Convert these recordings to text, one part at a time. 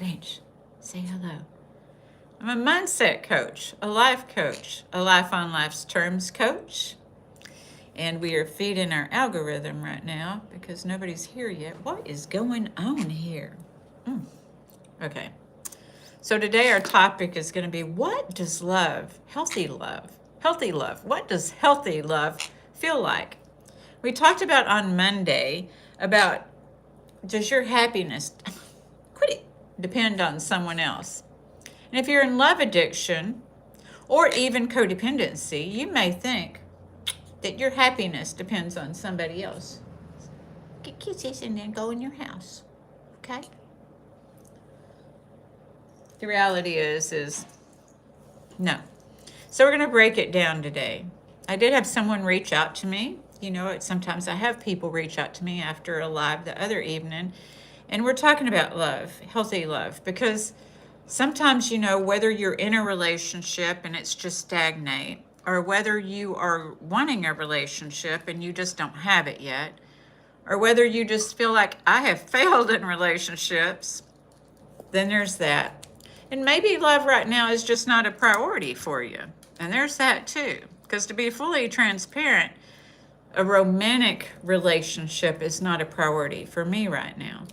Grinch, say hello. I'm a mindset coach, a life coach, a life on life's terms coach. And we are feeding our algorithm right now because nobody's here yet. What is going on here? Okay. So today our topic is going to be, what does healthy love, what does healthy love feel like? We talked about on Monday about, does your happiness quit it, depend on someone else? And if you're in love addiction or even codependency, you may think that your happiness depends on somebody else. Get kisses and then go in your house. Okay? The reality is no. So we're going to break it down today. I did have someone reach out to me. You know, sometimes I have people reach out to me after a live the other evening, and we're talking about love, healthy love, because sometimes, you know, whether you're in a relationship and it's just stagnate, or whether you are wanting a relationship and you just don't have it yet, or whether you just feel like I have failed in relationships, then there's that. And maybe love right now is just not a priority for you. And there's that too. Because to be fully transparent, a romantic relationship is not a priority for me right now.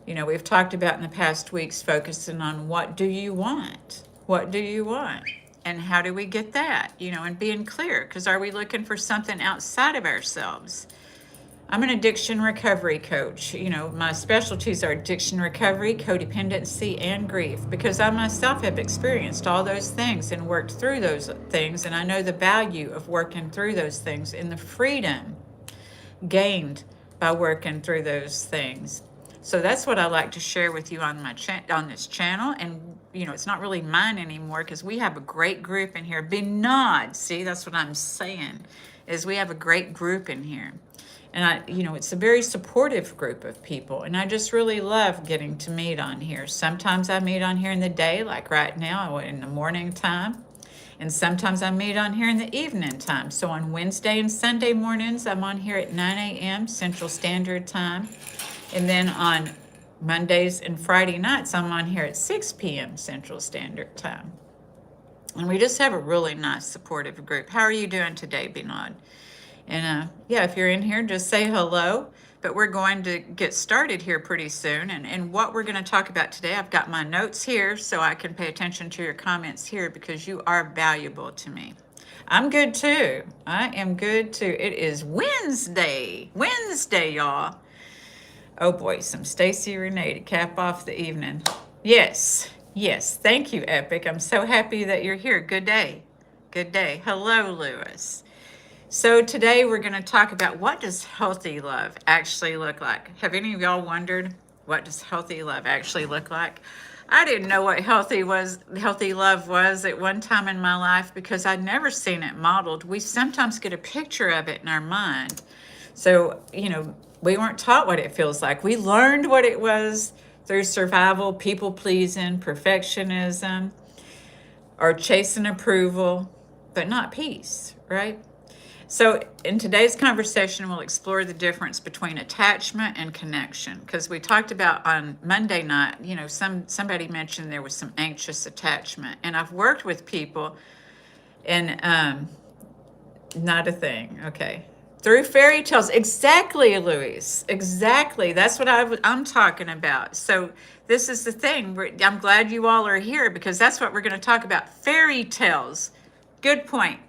You know, we've talked about in the past weeks focusing on, what do you want? What do you want? And how do we get that? You know, and being clear, because are we looking for something outside of ourselves? I'm an addiction recovery coach. You know, my specialties are addiction recovery, codependency, and grief, because I myself have experienced all those things and worked through those things. And I know the value of working through those things and the freedom gained by working through those things. So that's what I like to share with you on my on this channel. And you know, it's not really mine anymore because we have a great group in here. Be nod. See, that's what I'm saying, is we have a great group in here. And you know, it's a very supportive group of people. And I just really love getting to meet on here. Sometimes I meet on here in the day, like right now, in the morning time. And sometimes I meet on here in the evening time. So on Wednesday and Sunday mornings, I'm on here at 9 a.m. Central Standard Time. And then on Mondays and Friday nights, I'm on here at 6 p.m. Central Standard Time. And we just have a really nice supportive group. How are you doing today, Binod? And yeah, if you're in here, just say hello. But we're going to get started here pretty soon. And what we're going to talk about today, I've got my notes here so I can pay attention to your comments here because you are valuable to me. I'm good too. I am good too. It is Wednesday. Wednesday, y'all. Oh boy, some Stacey Renee to cap off the evening. Yes, yes. Thank you, Epic. I'm so happy that you're here. Good day. Good day. Hello, Lewis. So today we're going to talk about, what does healthy love actually look like? Have any of y'all wondered, what does healthy love actually look like? I didn't know what healthy love was at one time in my life because I'd never seen it modeled. We sometimes get a picture of it in our mind. So, you know, we weren't taught what it feels like. We learned what it was through survival, people pleasing, perfectionism, or chasing approval, but not peace, right? So in today's conversation, we'll explore the difference between attachment and connection, because we talked about on Monday night, you know, somebody mentioned there was some anxious attachment, and I've worked with people, and not a thing. Okay. Through fairy tales. Exactly, Louise. Exactly. That's what I'm talking about. So this is the thing. I'm glad you all are here because that's what we're going to talk about. Fairy tales. Good point.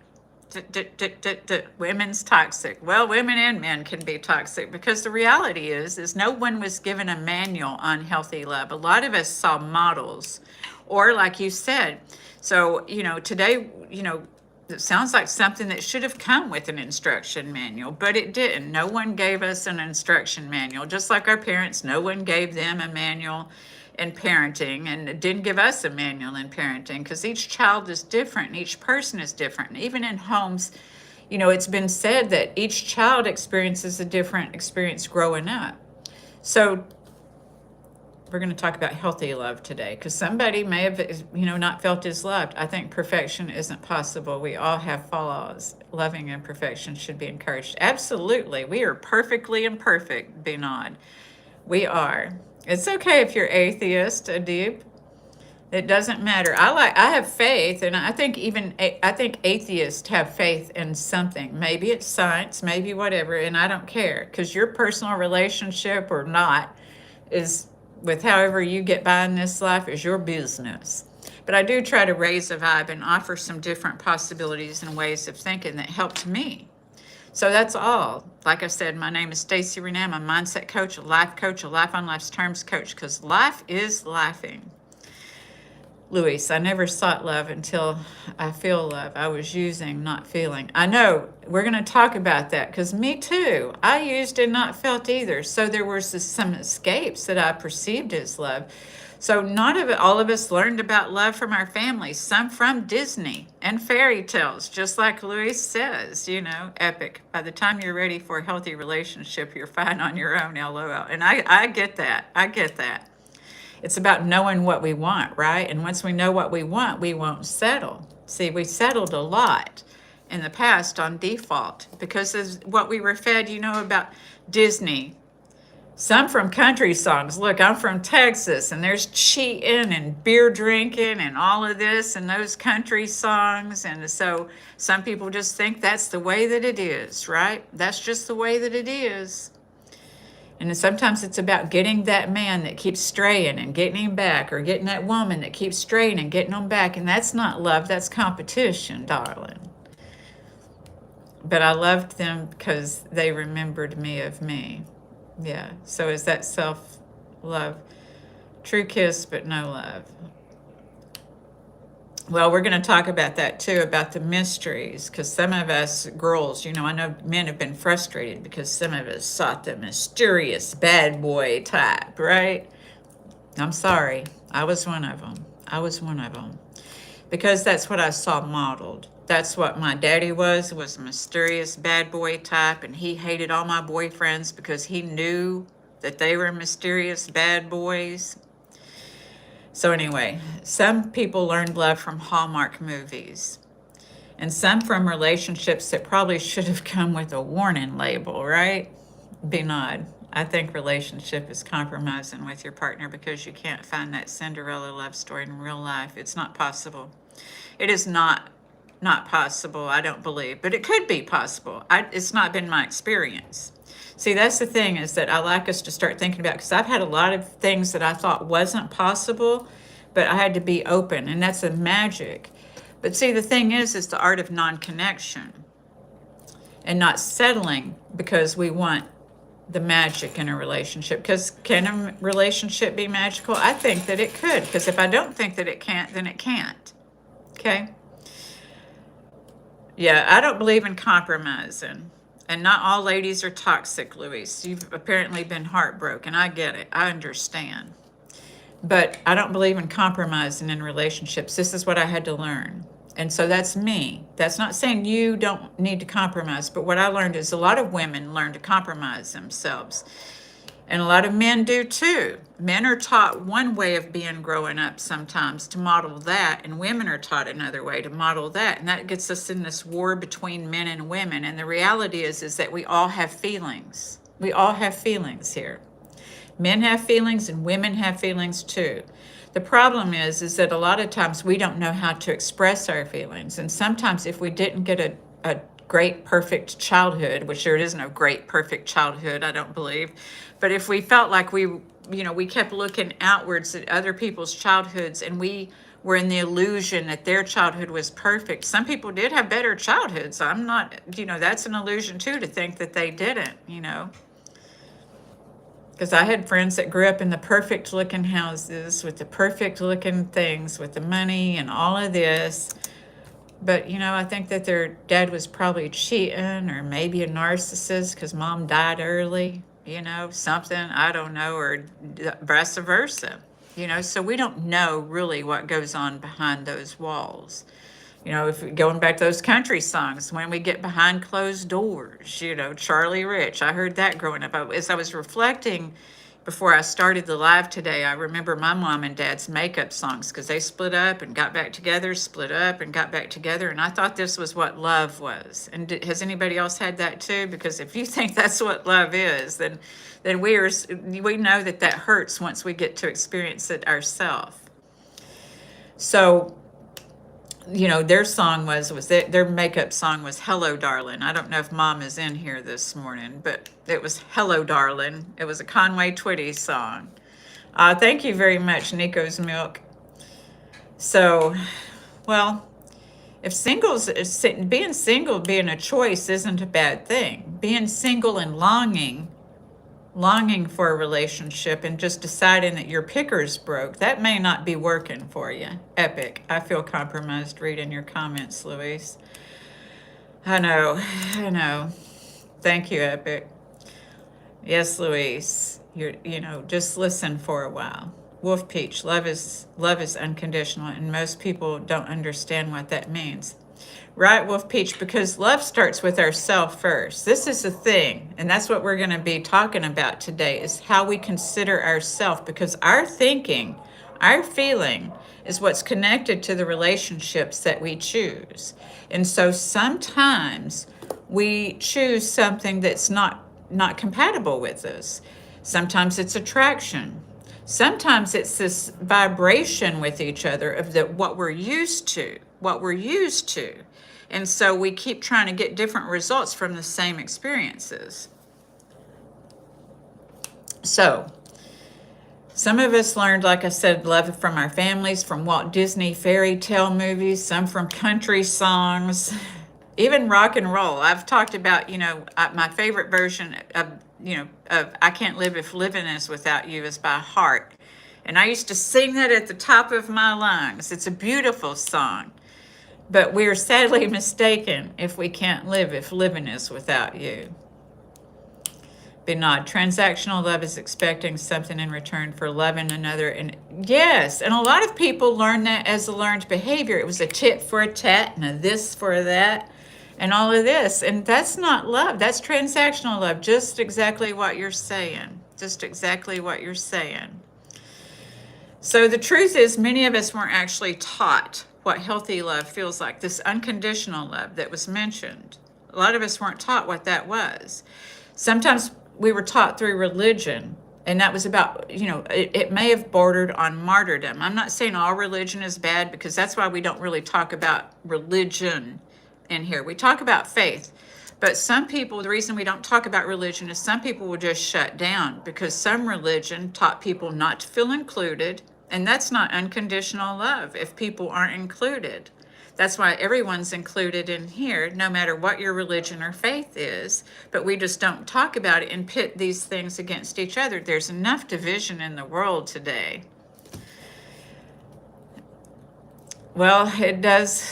Women's toxic. Well, women and men can be toxic because the reality is no one was given a manual on healthy love. A lot of us saw models, or like you said. So, you know, today, you know, it sounds like something that should have come with an instruction manual, but it didn't. No one gave us an instruction manual, just like our parents. No one gave them a manual in parenting, and it didn't give us a manual in parenting, because each child is different and each person is different. And even in homes, you know, it's been said that each child experiences a different experience growing up. So we're going to talk about healthy love today, because somebody may have, you know, not felt as loved. I think perfection isn't possible. We all have flaws. Loving and perfection should be encouraged. Absolutely. We are perfectly imperfect, Benod. We are. It's okay if you're atheist, Adib. It doesn't matter. I have faith, and I think I think atheists have faith in something. Maybe it's science, maybe whatever, and I don't care because your personal relationship or not is with however you get by in this life is your business. But I do try to raise a vibe and offer some different possibilities and ways of thinking that helped me. So that's all. Like I said, my name is Stacey Renee. I'm a mindset coach, a life on life's terms coach, because life is laughing. Luis, I never sought love until I feel love. I was using, not feeling. I know we're going to talk about that because me too. I used and not felt either. So there was some escapes that I perceived as love. So not of it, all of us learned about love from our families, some from Disney and fairy tales, just like Luis says, epic. By the time you're ready for a healthy relationship, you're fine on your own, LOL. And I get that. I get that. It's about knowing what we want, right? And once we know what we want, we won't settle. See, we settled a lot in the past on default because of what we were fed, about Disney. Some from country songs. Look, I'm from Texas, and there's cheating and beer drinking and all of this and those country songs. And so some people just think that's the way that it is, right? That's just the way that it is. And sometimes it's about getting that man that keeps straying and getting him back, or getting that woman that keeps straying and getting them back. And that's not love, that's competition, darling. But I loved them because they remembered me of me. Yeah. So is that self-love? True kiss, but no love. Well, we're going to talk about that too, about the mysteries, because some of us girls, I know men have been frustrated because some of us sought the mysterious bad boy type, right? I'm sorry. I was one of them. Because that's what I saw modeled. That's what my daddy was a mysterious bad boy type, and he hated all my boyfriends because he knew that they were mysterious bad boys. So anyway, some people learned love from Hallmark movies, and some from relationships that probably should have come with a warning label, right? Benod. I think relationship is compromising with your partner because you can't find that Cinderella love story in real life. It's not possible. It is not possible, I don't believe, but it could be possible. It's not been my experience. See, that's the thing, is that I like us to start thinking about, because I've had a lot of things that I thought wasn't possible, but I had to be open, and that's a magic. But see, the thing is the art of non-connection and not settling because we want the magic in a relationship. Because can a relationship be magical? I think that it could, because if I don't think that it can't, then it can't. Okay? Yeah, I don't believe in compromising. And not all ladies are toxic, Luis. You've apparently been heartbroken. I get it. I understand. But I don't believe in compromising in relationships. This is what I had to learn. And so that's me. That's not saying you don't need to compromise. But what I learned is a lot of women learn to compromise themselves. And a lot of men do too. Men are taught one way of being growing up sometimes to model that, and women are taught another way to model that. And that gets us in this war between men and women. And the reality is that we all have feelings. We all have feelings here. Men have feelings and women have feelings too. The problem is that a lot of times we don't know how to express our feelings. And sometimes if we didn't get a great, perfect childhood, which there is no great, perfect childhood, I don't believe. But if we felt like we kept looking outwards at other people's childhoods and we were in the illusion that their childhood was perfect. Some people did have better childhoods. I'm not, that's an illusion too, to think that they didn't, Because I had friends that grew up in the perfect looking houses with the perfect looking things, with the money and all of this. But, I think that their dad was probably cheating or maybe a narcissist because mom died early, something, I don't know, or vice versa, so we don't know really what goes on behind those walls. If going back to those country songs, when we get behind closed doors, Charlie Rich, I heard that growing up. As I was reflecting, before I started the live today, I remember my mom and dad's makeup songs because they split up and got back together, split up and got back together. And I thought this was what love was. And has anybody else had that too? Because if you think that's what love is, then we know that that hurts once we get to experience it ourselves. So, you know, their song their makeup song was Hello Darling. I don't know if Mom is in here this morning, but it was Hello Darling. It was a Conway Twitty song. Thank you very much, Nico's Milk. So, well, if being single being a choice isn't a bad thing. Being single and longing for a relationship and just deciding that your picker's broke, that may not be working for you. Epic. I feel compromised reading your comments, Louise. I know. Thank you, Epic. Yes, Louise. Just listen for a while. Wolf Peach, love is unconditional, and most people don't understand what that means. Right, Wolf Peach, because love starts with ourself first. This is the thing, and that's what we're going to be talking about today, is how we consider ourselves, because our thinking, our feeling is what's connected to the relationships that we choose. And so sometimes we choose something that's not compatible with us. Sometimes it's attraction. Sometimes it's this vibration with each other of what we're used to. And so we keep trying to get different results from the same experiences. So some of us learned, like I said, love from our families, from Walt Disney fairy tale movies, some from country songs, even rock and roll. I've talked about, my favorite version of I Can't Live If Living Is Without You is by Heart. And I used to sing that at the top of my lungs. It's a beautiful song. But we are sadly mistaken if we can't live if living is without you. Binod, transactional love is expecting something in return for loving another. And yes, and a lot of people learn that as a learned behavior. It was a tit for a tat and a this for a that and all of this. And that's not love. That's transactional love. Just exactly what you're saying. So the truth is, many of us weren't actually taught what healthy love feels like, this unconditional love that was mentioned. A lot of us weren't taught what that was. Sometimes we were taught through religion, and that was about, it may have bordered on martyrdom. I'm not saying all religion is bad, because that's why we don't really talk about religion in here. We talk about faith. But some people, the reason we don't talk about religion is some people will just shut down, because some religion taught people not to feel included. And that's not unconditional love if people aren't included. That's why everyone's included in here, no matter what your religion or faith is. But we just don't talk about it and pit these things against each other. There's enough division in the world today. Well, it does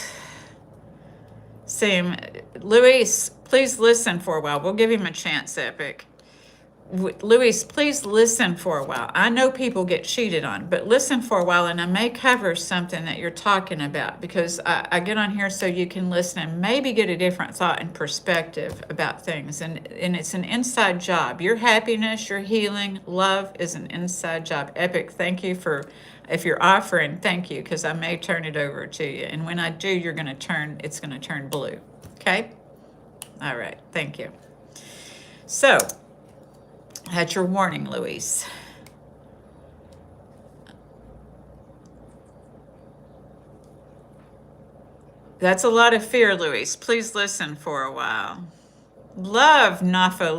seem. Luis, please listen for a while. We'll give him a chance, Epic. Luis, please listen for a while. I know people get cheated on, but listen for a while, and I may cover something that you're talking about, because I get on here so you can listen and maybe get a different thought and perspective about things. And it's an inside job. Your happiness, your healing, love is an inside job. Epic, thank you if you're offering, thank you, because I may turn it over to you. And when I do, it's going to turn blue. Okay? All right. Thank you. So, that's your warning, Luis. That's a lot of fear, Luis. Please listen for a while. Love Nafa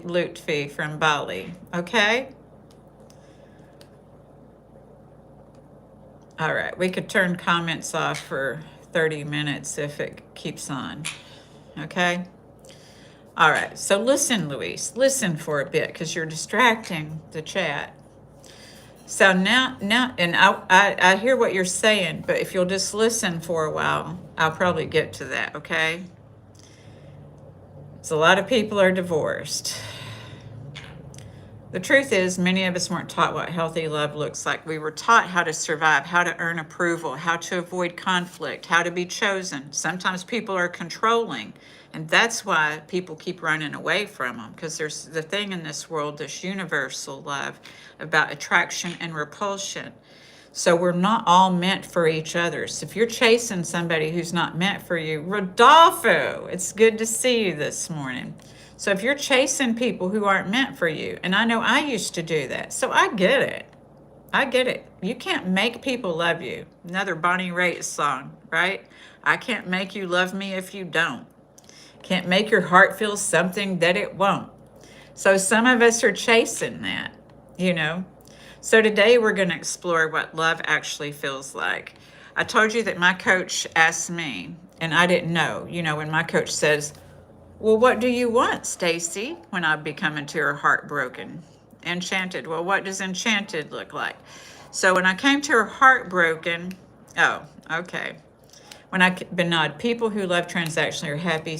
Lutfi from Bali. Okay? All right. We could turn comments off for 30 minutes if it keeps on. Okay? All right, so listen, Luis, listen for a bit, because you're distracting the chat. So now, and I hear what you're saying, but if you'll just listen for a while, I'll probably get to that, okay? So a lot of people are divorced. The truth is, many of us weren't taught what healthy love looks like. We were taught how to survive, how to earn approval, how to avoid conflict, how to be chosen. Sometimes people are controlling. And that's why people keep running away from them, because there's the thing in this world, this universal love about attraction and repulsion. So we're not all meant for each other. So if you're chasing somebody who's not meant for you, Rodolfo, it's good to see you this morning. So if you're chasing people who aren't meant for you, and I know I used to do that, so I get it. I get it. You can't make people love you. Another Bonnie Raitt song, right? I can't make you love me if you don't. Can't make your heart feel something that it won't. So some of us are chasing that, you know. So today we're going to explore what love actually feels like. I told you that my coach asked me, and I didn't know, you know, when my coach says, well, what do you want, Stacey? When I be coming to her heartbroken. Enchanted. Well, what does enchanted look like? So when I came to her heartbroken, oh, okay. When I Bernard, people who love transactionally are happy,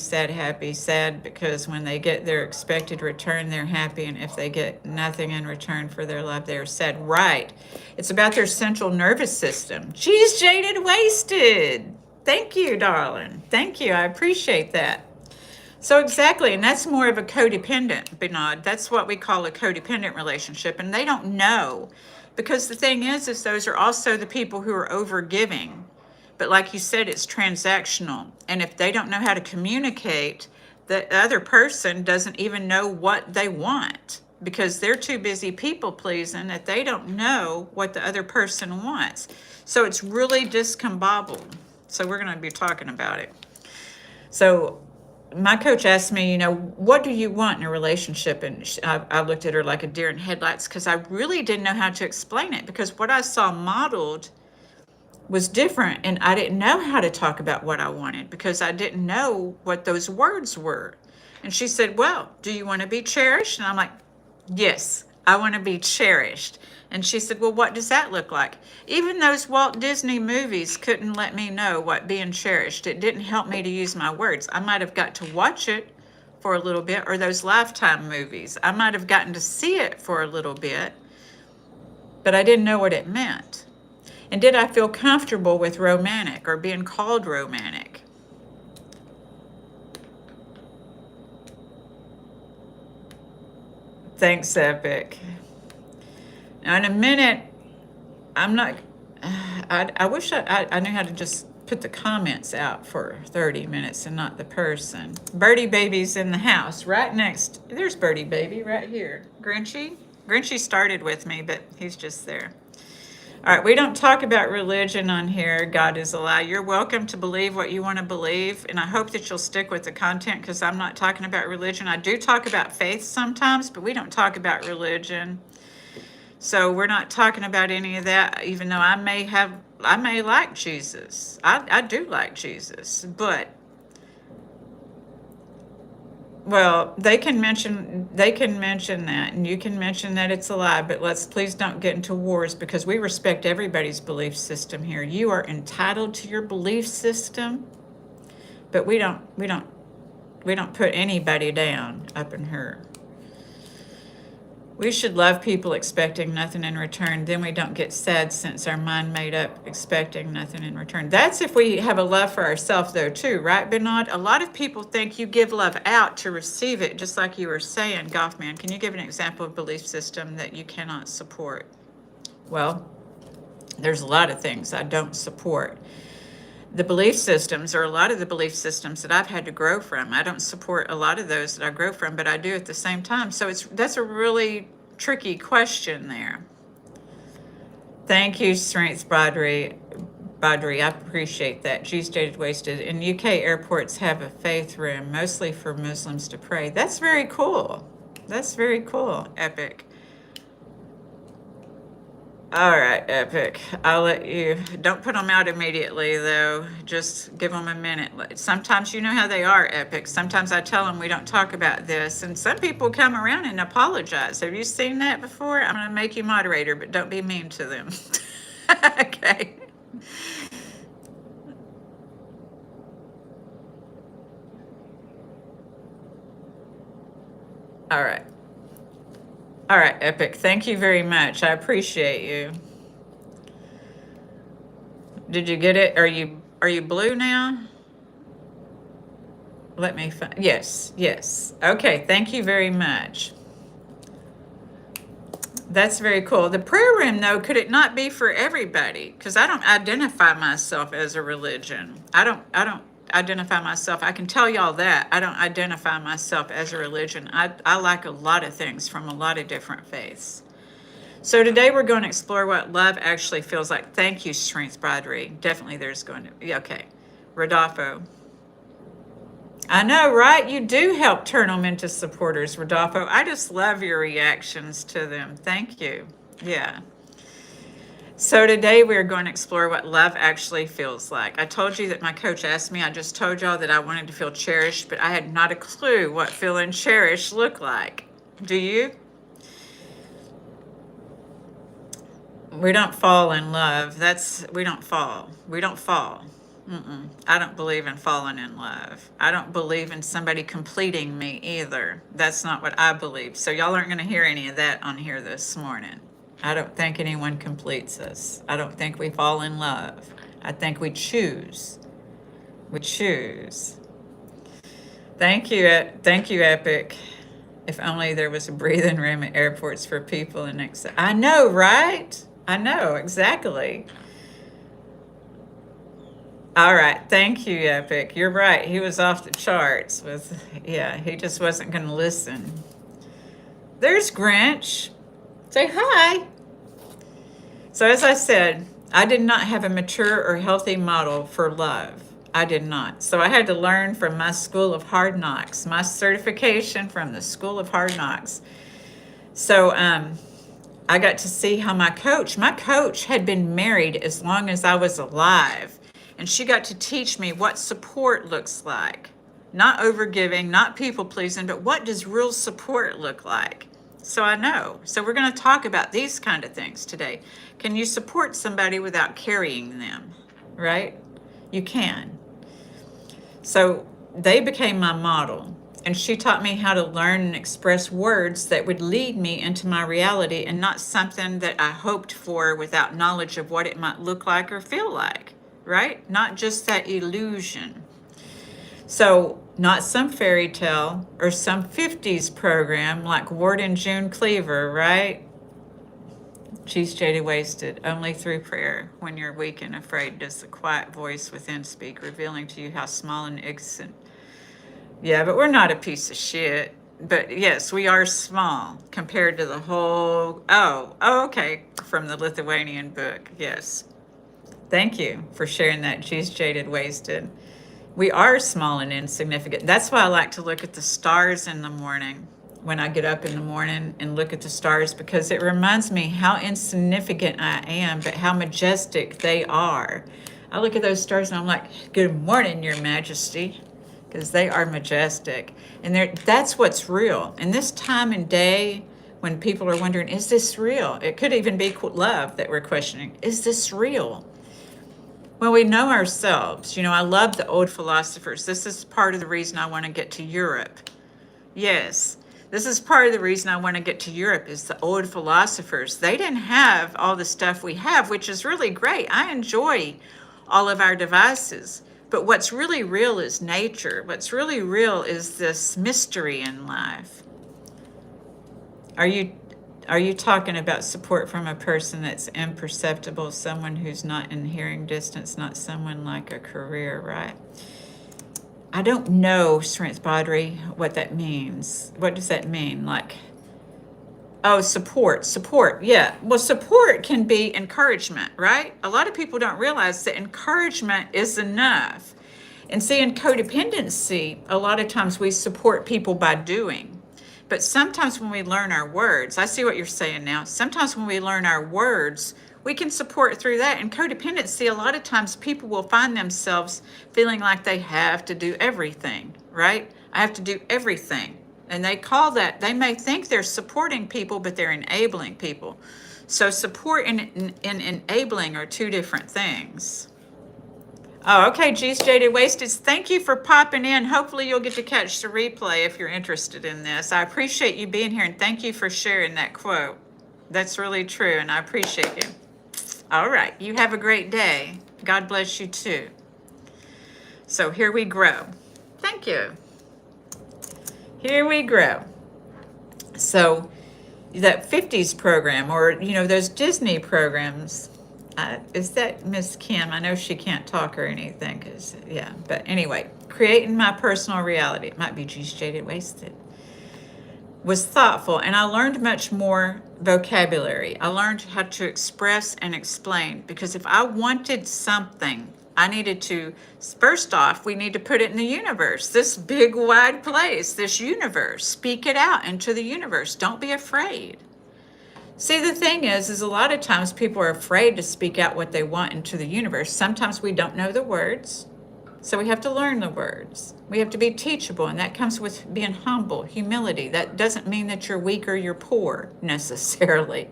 sad because when they get their expected return, they're happy, and if they get nothing in return for their love, they're sad. Right. It's about their central nervous system. Geez, jaded, wasted. Thank you, darling. Thank you. I appreciate that. So exactly, and that's more of a codependent, Bernard. That's what we call a codependent relationship, and they don't know, because the thing is those are also the people who are overgiving. But like you said, it's transactional, and if they don't know how to communicate, the other person doesn't even know what they want, because they're too busy people pleasing that they don't know what the other person wants. So it's really discombobbled. So we're going to be talking about it. So my coach asked me, you know, what do you want in a relationship? And I looked at her like a deer in headlights, because I really didn't know how to explain it, because what I saw modeled was different, and I didn't know how to talk about what I wanted, because I didn't know what those words were. And she said, well, do you want to be cherished? And I'm like, yes, I want to be cherished. And she said, well, what does that look like? Even those Walt Disney movies couldn't let me know what being cherished. It didn't help me to use my words. I might have got to watch it for a little bit, or those Lifetime movies. I might have gotten to see it for a little bit, but I didn't know what it meant. And did I feel comfortable with romantic or being called romantic? Thanks, Epic. Now, in a minute, I'm not, I wish I knew how to just put the comments out for 30 minutes and not the person. Birdie Baby's in the house right next. There's Birdie Baby right here. Grinchy? Grinchy started with me, but he's just there. All right, we don't talk about religion on here. God is a lie. You're welcome to believe what you want to believe, and I hope that you'll stick with the content, because I'm not talking about religion. I do talk about faith sometimes, but we don't talk about religion. So we're not talking about any of that, even though I may like Jesus. I do like Jesus, but well, they can mention that, and you can mention that it's a lie, but let's please don't get into wars, because we respect everybody's belief system here. You are entitled to your belief system, but we don't put anybody down up in here. We should love people expecting nothing in return. Then we don't get sad, since our mind made up expecting nothing in return. That's if we have a love for ourselves, though, too, right, Bernard? A lot of people think you give love out to receive it, just like you were saying, Goffman. Can you give an example of belief system that you cannot support? Well, there's a lot of things I don't support. The belief systems, or a lot of the belief systems that I've had to grow from, I don't support a lot of those that I grow from, but I do at the same time. So that's a really tricky question there. Thank you, Strength Badri. I appreciate that. G stated wasted. In UK airports have a faith room, mostly for Muslims to pray. That's very cool. That's very cool, Epic. All right, Epic. I'll let you. Don't put them out immediately, though. Just give them a minute. Sometimes you know how they are, Epic. Sometimes I tell them we don't talk about this, and some people come around and apologize. Have you seen that before? I'm going to make you moderator, but don't be mean to them. Okay. All right. All right, Epic. Thank you very much. I appreciate you. Did you get it? Are you blue now? Let me find. Yes, yes. Okay, thank you very much. That's very cool. The prayer room, though, could it not be for everybody? Because I don't identify myself as a religion. I don't identify myself. I can tell y'all that. I don't identify myself as a religion. I like a lot of things from a lot of different faiths. So today we're going to explore what love actually feels like. Thank you, Strength Broderick. Definitely there's going to be, okay. Rodolfo. I know, right? You do help turn them into supporters, Rodolfo. I just love your reactions to them. Thank you. Yeah. So today we're going to explore what love actually feels like. I told you that my coach asked me, I just told y'all that I wanted to feel cherished, but I had not a clue what feeling cherished looked like. Do you? We don't fall in love. We don't fall. We don't fall. I don't believe in falling in love. I don't believe in somebody completing me either. That's not what I believe. So y'all aren't going to hear any of that on here this morning. I don't think anyone completes us. I don't think we fall in love. I think we choose. We choose. Thank you, Epic. If only there was a breathing room at airports for people and I know, right? I know, exactly. All right, thank you, Epic. You're right. He was off the charts with, yeah, he just wasn't going to listen. There's Grinch. Say hi. So as I said, I did not have a mature or healthy model for love. I did not. So I had to learn from my School of Hard Knocks, my certification from the School of Hard Knocks. So I got to see how my coach had been married as long as I was alive. And she got to teach me what support looks like. Not overgiving, not people pleasing, but what does real support look like? So I know. So we're going to talk about these kind of things today. Can you support somebody without carrying them? Right? You can. So they became my model. And she taught me how to learn and express words that would lead me into my reality and not something that I hoped for without knowledge of what it might look like or feel like. Right? Not just that illusion. So not some fairy tale or some 50s program like Ward and June Cleaver, right? She's jaded wasted. Only through prayer, when you're weak and afraid, does the quiet voice within speak, revealing to you how small and innocent. Yeah, but we're not a piece of shit. But yes, we are small compared to the whole, okay, from the Lithuanian book, yes. Thank you for sharing that. She's jaded, wasted. We are small and insignificant. That's why I like to look at the stars in the morning when I get up in the morning and look at the stars, because it reminds me how insignificant I am, but how majestic they are. I look at those stars and I'm like, good morning, Your Majesty, because they are majestic. And that's what's real. In this time and day, when people are wondering, is this real? It could even be love that we're questioning. Is this real? Well, we know ourselves. You know, I love the old philosophers. This is part of the reason I want to get to Europe. Yes, this is part of the reason I want to get to Europe is the old philosophers. They didn't have all the stuff we have, which is really great. I enjoy all of our devices. But what's really real is nature. What's really real is this mystery in life. Are you talking about support from a person that's imperceptible, someone who's not in hearing distance, not someone like a career, right? I don't know, Strength Bodry, what that means. What does that mean? Like, oh, support, yeah. Well, support can be encouragement, right? A lot of people don't realize that encouragement is enough. And see, in codependency, a lot of times we support people by doing. But sometimes when we learn our words, I see what you're saying now. Sometimes when we learn our words, we can support through that. In codependency, a lot of times people will find themselves feeling like they have to do everything, right? I have to do everything. And they may think they're supporting people, but they're enabling people. So support and enabling are two different things. Oh, okay, G's Jaded Wasted. Thank you for popping in. Hopefully you'll get to catch the replay if you're interested in this. I appreciate you being here, and thank you for sharing that quote. That's really true, and I appreciate you. All right, you have a great day. God bless you too. So here we grow. Thank you. Here we grow. So that 50s program, or those Disney programs, is that Miss Kim? I know she can't talk or anything, yeah, but anyway, creating my personal reality, it might be G's Jaded Wasted, was thoughtful, and I learned much more vocabulary. I learned how to express and explain, because if I wanted something, I needed to, first off, we need to put it in the universe, this big wide place, this universe. Speak it out into the universe. Don't be afraid. See, the thing is a lot of times people are afraid to speak out what they want into the universe. Sometimes we don't know the words, so we have to learn the words. We have to be teachable, and that comes with being humble, humility. That doesn't mean that you're weak or you're poor necessarily.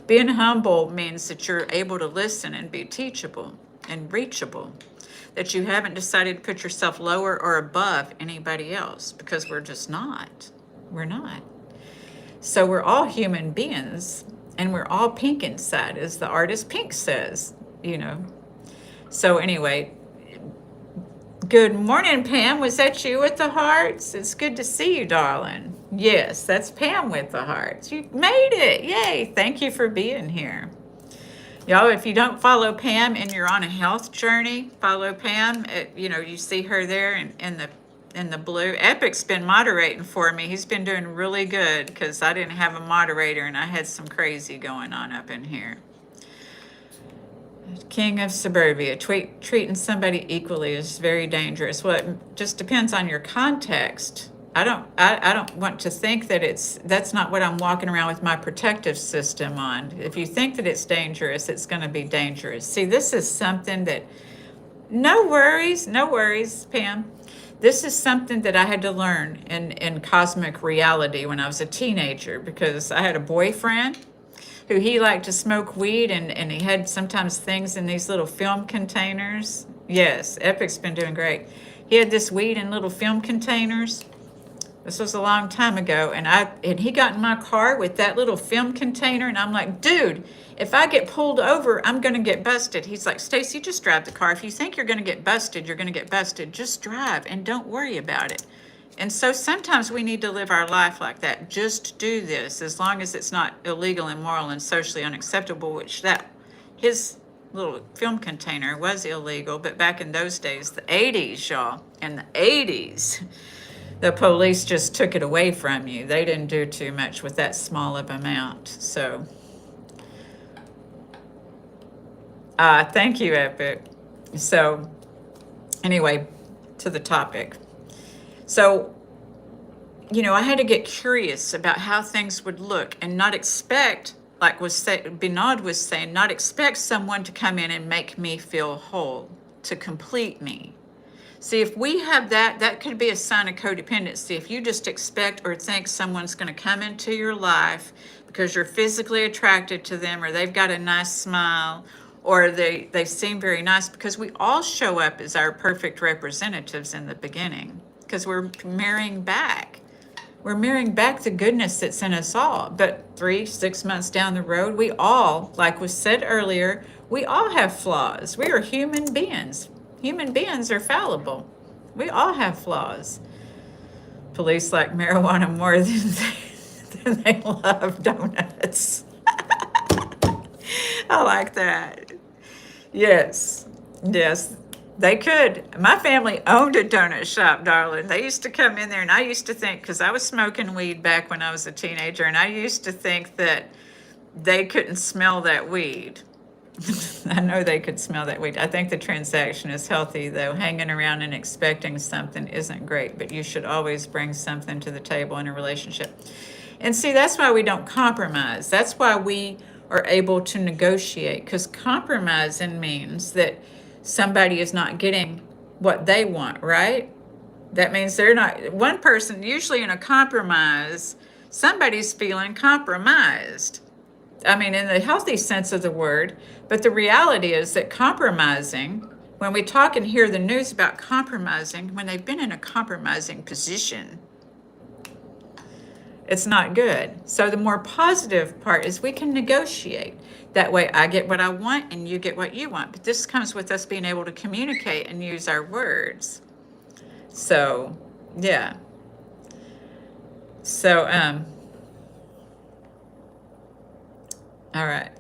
Being humble means that you're able to listen and be teachable and reachable, that you haven't decided to put yourself lower or above anybody else, because we're just not. We're not. So we're all human beings, and we're all pink inside, as the artist Pink says, So anyway, good morning, Pam. Was that you with the hearts? It's good to see you, darling. Yes, that's Pam with the hearts. You made it. Yay. Thank you for being here. Y'all, if you don't follow Pam and you're on a health journey, follow Pam. You see her there in the blue. Epic's been moderating for me. He's been doing really good, because I didn't have a moderator and I had some crazy going on up in here. King of Suburbia, treating somebody equally is very dangerous. Well, it just depends on your context. I don't want to think that that's not what I'm walking around with my protective system on. If you think that it's dangerous, it's going to be dangerous. See, this is something that, no worries, Pam. This is something that I had to learn in cosmic reality when I was a teenager, because I had a boyfriend who he liked to smoke weed, and he had sometimes things in these little film containers. Yes, Epic's been doing great. He had this weed in little film containers. This was a long time ago, and he got in my car with that little film container, and I'm like, dude, if I get pulled over, I'm gonna get busted. He's like, Stacey, just drive the car. If you think you're gonna get busted, you're gonna get busted. Just drive and don't worry about it. And so sometimes we need to live our life like that. Just do this, as long as it's not illegal, immoral, and socially unacceptable, which his little film container was illegal, but back in those days, the 80s, y'all, in the 80s, the police just took it away from you. They didn't do too much with that small of amount. So, thank you, Epic. So, anyway, to the topic. So, I had to get curious about how things would look, and not expect, like Binod was saying, not expect someone to come in and make me feel whole, to complete me. See, if we have that could be a sign of codependency. If you just expect or think someone's going to come into your life because you're physically attracted to them, or they've got a nice smile, or they seem very nice, because we all show up as our perfect representatives in the beginning, because we're marrying back. We're marrying back the goodness that's in us all. But 3-6 months down the road, we all, like was said earlier, we all have flaws. We are human beings. Human beings are fallible. We all have flaws. Police like marijuana more than they love donuts. I like that. Yes, they could. My family owned a donut shop, darling. They used to come in there, and I used to think, because I was smoking weed back when I was a teenager, and I used to think that they couldn't smell that weed. I know they could smell that weed. I think the transaction is healthy, though. Hanging around and expecting something isn't great, but you should always bring something to the table in a relationship. And see, that's why we don't compromise. That's why we are able to negotiate, because compromising means that somebody is not getting what they want, right? That means they're not, one person, usually in a compromise, somebody's feeling compromised. I mean, in the healthy sense of the word, but the reality is that compromising, when we talk and hear the news about compromising, when they've been in a compromising position, it's not good. So the more positive part is we can negotiate. That way I get what I want and you get what you want. But this comes with us being able to communicate and use our words. So, yeah. So, all right.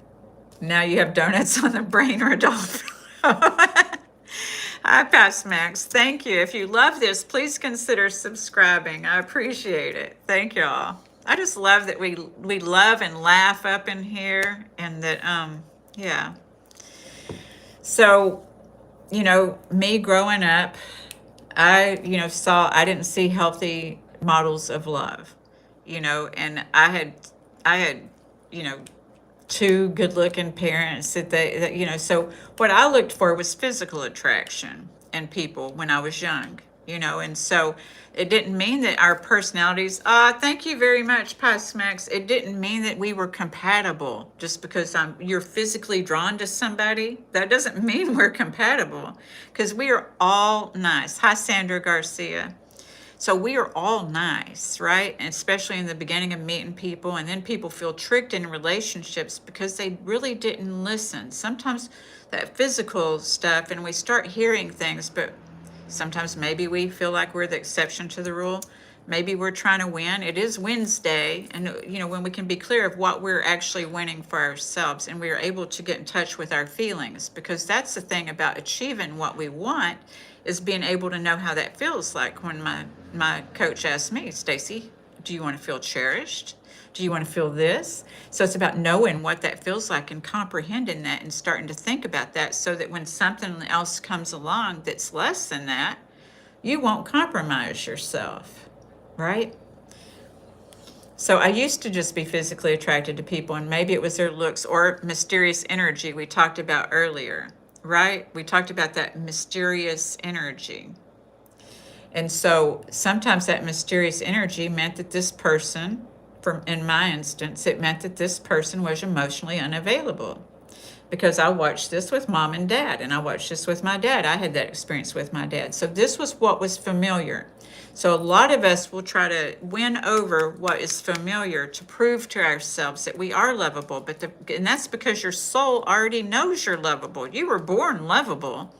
Now you have donuts on the brain or a dolphin. I pass Max. Thank you. If you love this, please consider subscribing. I appreciate it. Thank y'all. I just love that we love and laugh up in here, and that yeah. So, me growing up, I didn't see healthy models of love, and I had, you know, two good looking parents so what I looked for was physical attraction in people when I was young, and so it didn't mean that our personalities, thank you very much, Past Max. It didn't mean that we were compatible just because you're physically drawn to somebody. That doesn't mean we're compatible, because we are all nice. Hi, Sandra Garcia. So we are all nice, right? And especially in the beginning of meeting people, and then people feel tricked in relationships because they really didn't listen. Sometimes that physical stuff, and we start hearing things, but sometimes maybe we feel like we're the exception to the rule. Maybe we're trying to win. It is Wednesday, and when we can be clear of what we're actually winning for ourselves, and we are able to get in touch with our feelings, because that's the thing about achieving what we want, is being able to know how that feels. Like when my coach asked me, Stacey, do you want to feel cherished? Do you want to feel this? So it's about knowing what that feels like and comprehending that and starting to think about that, so that when something else comes along that's less than that, you won't compromise yourself, right? So I used to just be physically attracted to people, and maybe it was their looks or mysterious energy we talked about earlier, right? We talked about that mysterious energy. And so sometimes that mysterious energy meant that this person, in my instance, it meant that this person was emotionally unavailable. Because I watched this with mom and dad, and I watched this with my dad. I had that experience with my dad. So this was what was familiar. So a lot of us will try to win over what is familiar to prove to ourselves that we are lovable. And that's because your soul already knows you're lovable. You were born lovable.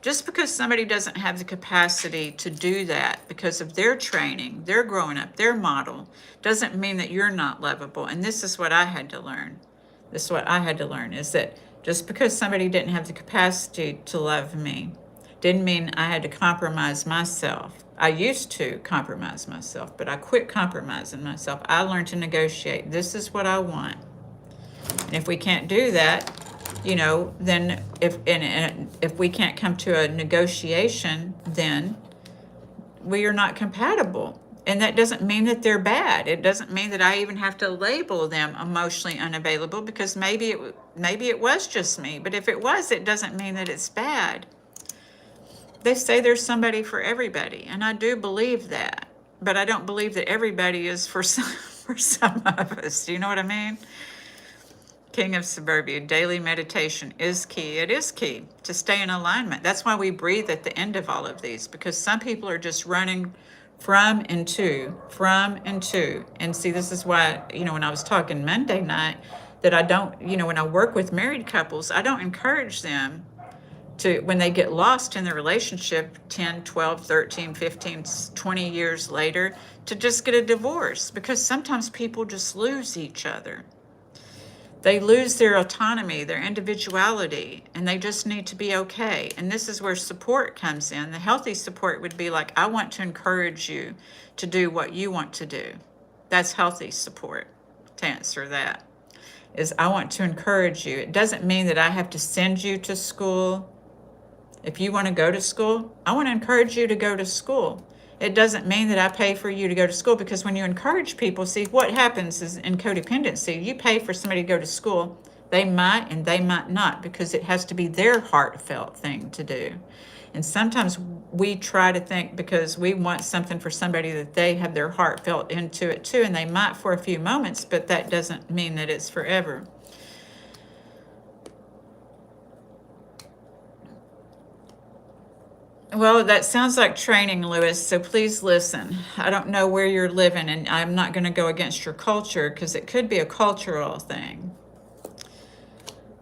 Just because somebody doesn't have the capacity to do that because of their training, their growing up, their model, doesn't mean that you're not lovable. And this is what I had to learn. This is what I had to learn, is that just because somebody didn't have the capacity to love me didn't mean I had to compromise myself. I used to compromise myself, but I quit compromising myself. I learned to negotiate. This is what I want. And if we can't do that, then if we can't come to a negotiation, then we are not compatible. And that doesn't mean that they're bad. It doesn't mean that I even have to label them emotionally unavailable, because maybe it was just me. But if it was, it doesn't mean that it's bad. They say there's somebody for everybody, and I do believe that. But I don't believe that everybody is for some of us. Do you know what I mean? King of Suburbia, daily meditation is key. It is key to stay in alignment. That's why we breathe at the end of all of these, because some people are just running from and to. And see, this is why, when I was talking Monday night, that I don't, when I work with married couples, I don't encourage them to, when they get lost in their relationship 10, 12, 13, 15, 20 years later, to just get a divorce, because sometimes people just lose each other. They lose their autonomy, their individuality, and they just need to be okay. And this is where support comes in. The healthy support would be like, I want to encourage you to do what you want to do. That's healthy support. To answer that, is I want to encourage you. It doesn't mean that I have to send you to school. If you want to go to school, I want to encourage you to go to school. It doesn't mean that I pay for you to go to school, because when you encourage people, see, what happens is in codependency, you pay for somebody to go to school. They might and they might not, because it has to be their heartfelt thing to do. And sometimes we try to think because we want something for somebody that they have their heartfelt into it too, and they might for a few moments, but that doesn't mean that it's forever. Well, that sounds like training, Lewis, so please listen. I don't know where you're living, and I'm not going to go against your culture, because it could be a cultural thing.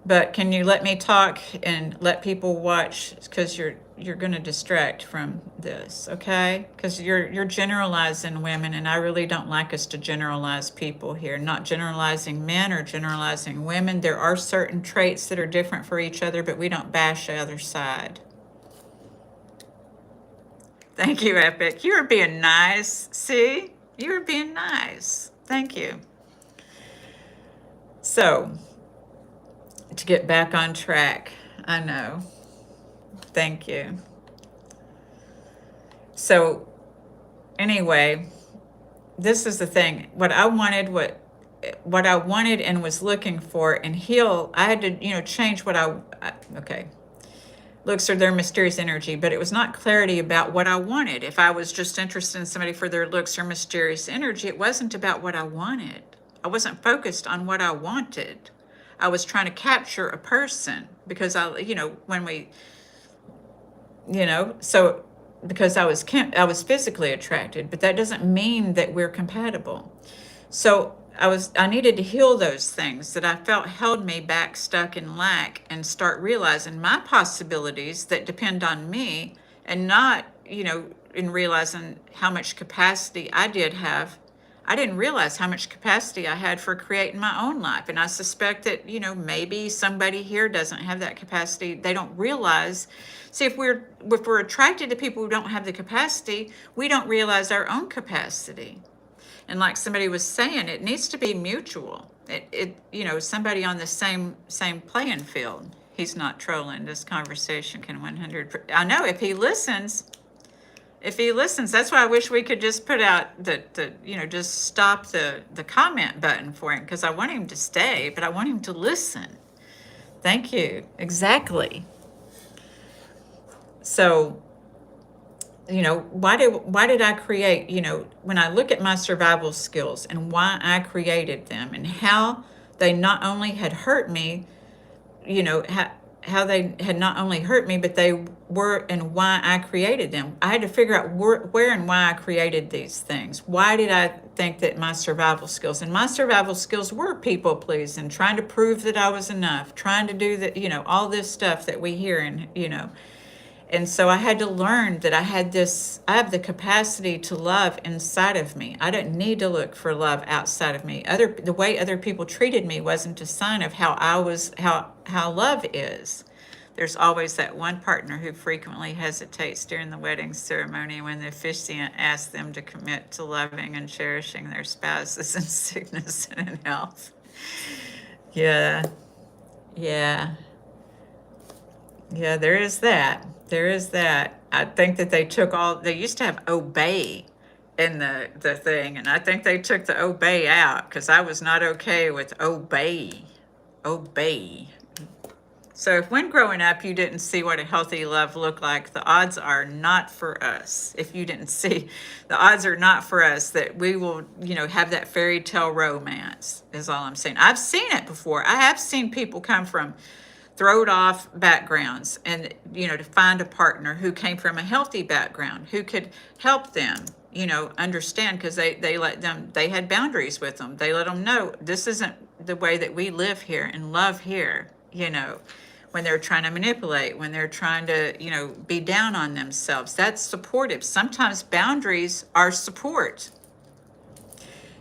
But can you let me talk and let people watch? Because you're going to distract from this, okay? Because you're generalizing women, and I really don't like us to generalize people here. Not generalizing men or generalizing women. There are certain traits that are different for each other, but we don't bash the other side. Thank you, Epic. You are being nice. See? You are being nice. Thank you. So, to get back on track, I know. Thank you. So, anyway, this is the thing. What I wanted and was looking for and heal, I had to, change okay. Looks are their mysterious energy, but it was not clarity about what I wanted. If I was just interested in somebody for their looks or mysterious energy, it wasn't about what I wanted. I wasn't focused on what I wanted. I was trying to capture a person because so because I was physically attracted, but that doesn't mean that we're compatible. So I needed to heal those things that I felt held me back, stuck in lack, and start realizing my possibilities that depend on me, and not, in realizing how much capacity I did have. I didn't realize how much capacity I had for creating my own life. And I suspect that, maybe somebody here doesn't have that capacity. They don't realize. See, if we're attracted to people who don't have the capacity, we don't realize our own capacity. And like somebody was saying, it needs to be mutual. Somebody on the same playing field. He's not trolling. This conversation can 100. I know if he listens, that's why I wish we could just put out just stop the comment button for him, because I want him to stay, but I want him to listen. Thank you. Exactly. So, why did I create, when I look at my survival skills and why I created them and how they not only had hurt me, how they had not only hurt me, but they were, and why I created them. I had to figure out where and why I created these things. Why did I think that my survival skills were people pleasing, trying to prove that I was enough, trying to do that, all this stuff that we hear and so I had to learn that I have the capacity to love inside of me. I didn't need to look for love outside of me. The way other people treated me wasn't a sign of how love is. There's always that one partner who frequently hesitates during the wedding ceremony when the officiant asks them to commit to loving and cherishing their spouses in sickness and in health. Yeah, there is that. I think that they used to have obey in the thing, and I think they took the obey out because I was not okay with obey. So if when growing up you didn't see what a healthy love looked like, the odds are not for us. If you didn't see, the odds are not for us that we will, have that fairy tale romance, is all I'm saying. I've seen it before. I have seen people come from throwed off backgrounds and to find a partner who came from a healthy background who could help them understand, because they had boundaries with them. They let them know this isn't the way that we live here and love here, when they're trying to manipulate, when they're trying to be down on themselves. That's supportive. Sometimes boundaries are support.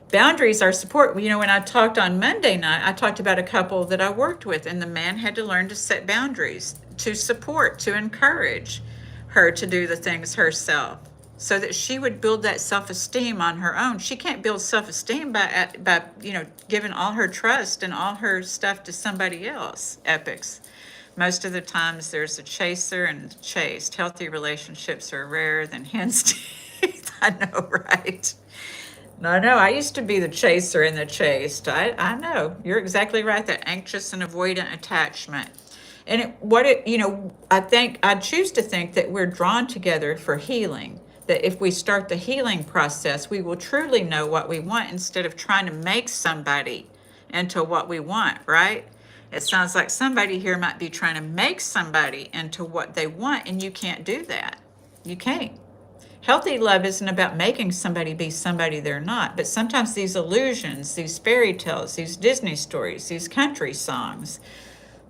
Boundaries are support. When I talked on Monday night, I talked about a couple that I worked with, and the man had to learn to set boundaries, to support, to encourage her to do the things herself, so that she would build that self-esteem on her own. She can't build self-esteem by giving all her trust and all her stuff to somebody else. Epics. Most of the times there's a chaser and chased. Healthy relationships are rarer than hen's teeth. I know, right? No, I used to be the chaser and the chased. I know. You're exactly right. That anxious and avoidant attachment. And I choose to think that we're drawn together for healing. That if we start the healing process, we will truly know what we want instead of trying to make somebody into what we want, right? It sounds like somebody here might be trying to make somebody into what they want, and you can't do that. You can't. Healthy love isn't about making somebody be somebody they're not, but sometimes these illusions, these fairy tales, these Disney stories, these country songs,